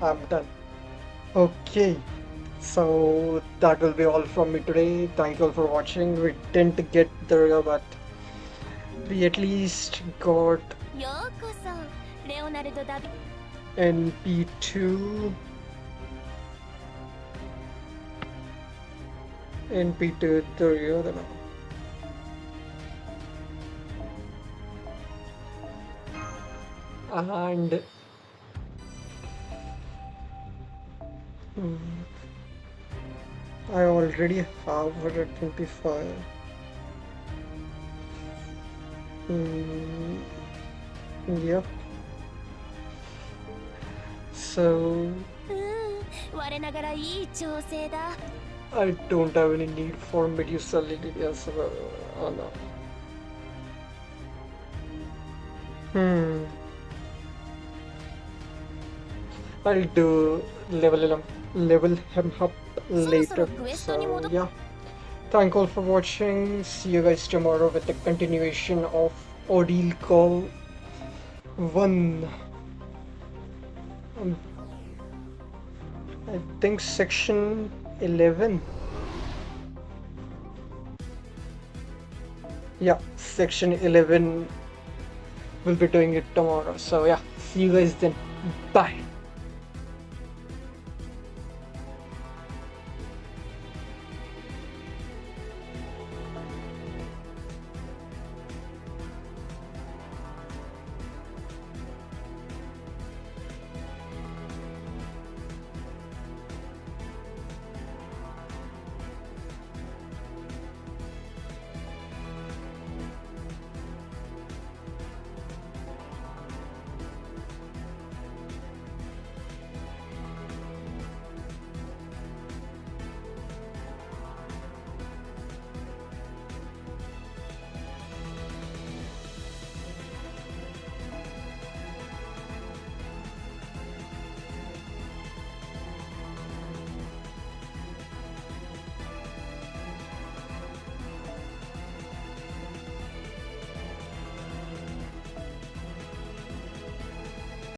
I'm done. Okay. So that will be all from me today. Thank you all for watching. We didn't get Durga, but we at least got
ようこそレオナルド・ダビ
NP2. NP2 Durga. And I already have 125. Yep. So
我ながらいい調整だ
I don't have any need for Medusa Lily as well. Oh no. I'll do level him up later. So yeah. Thank all for watching. See you guys tomorrow with the continuation of Ordeal Call 1. I think section 11. Yeah, section 11. We'll be doing it tomorrow. So yeah, see you guys then. Bye.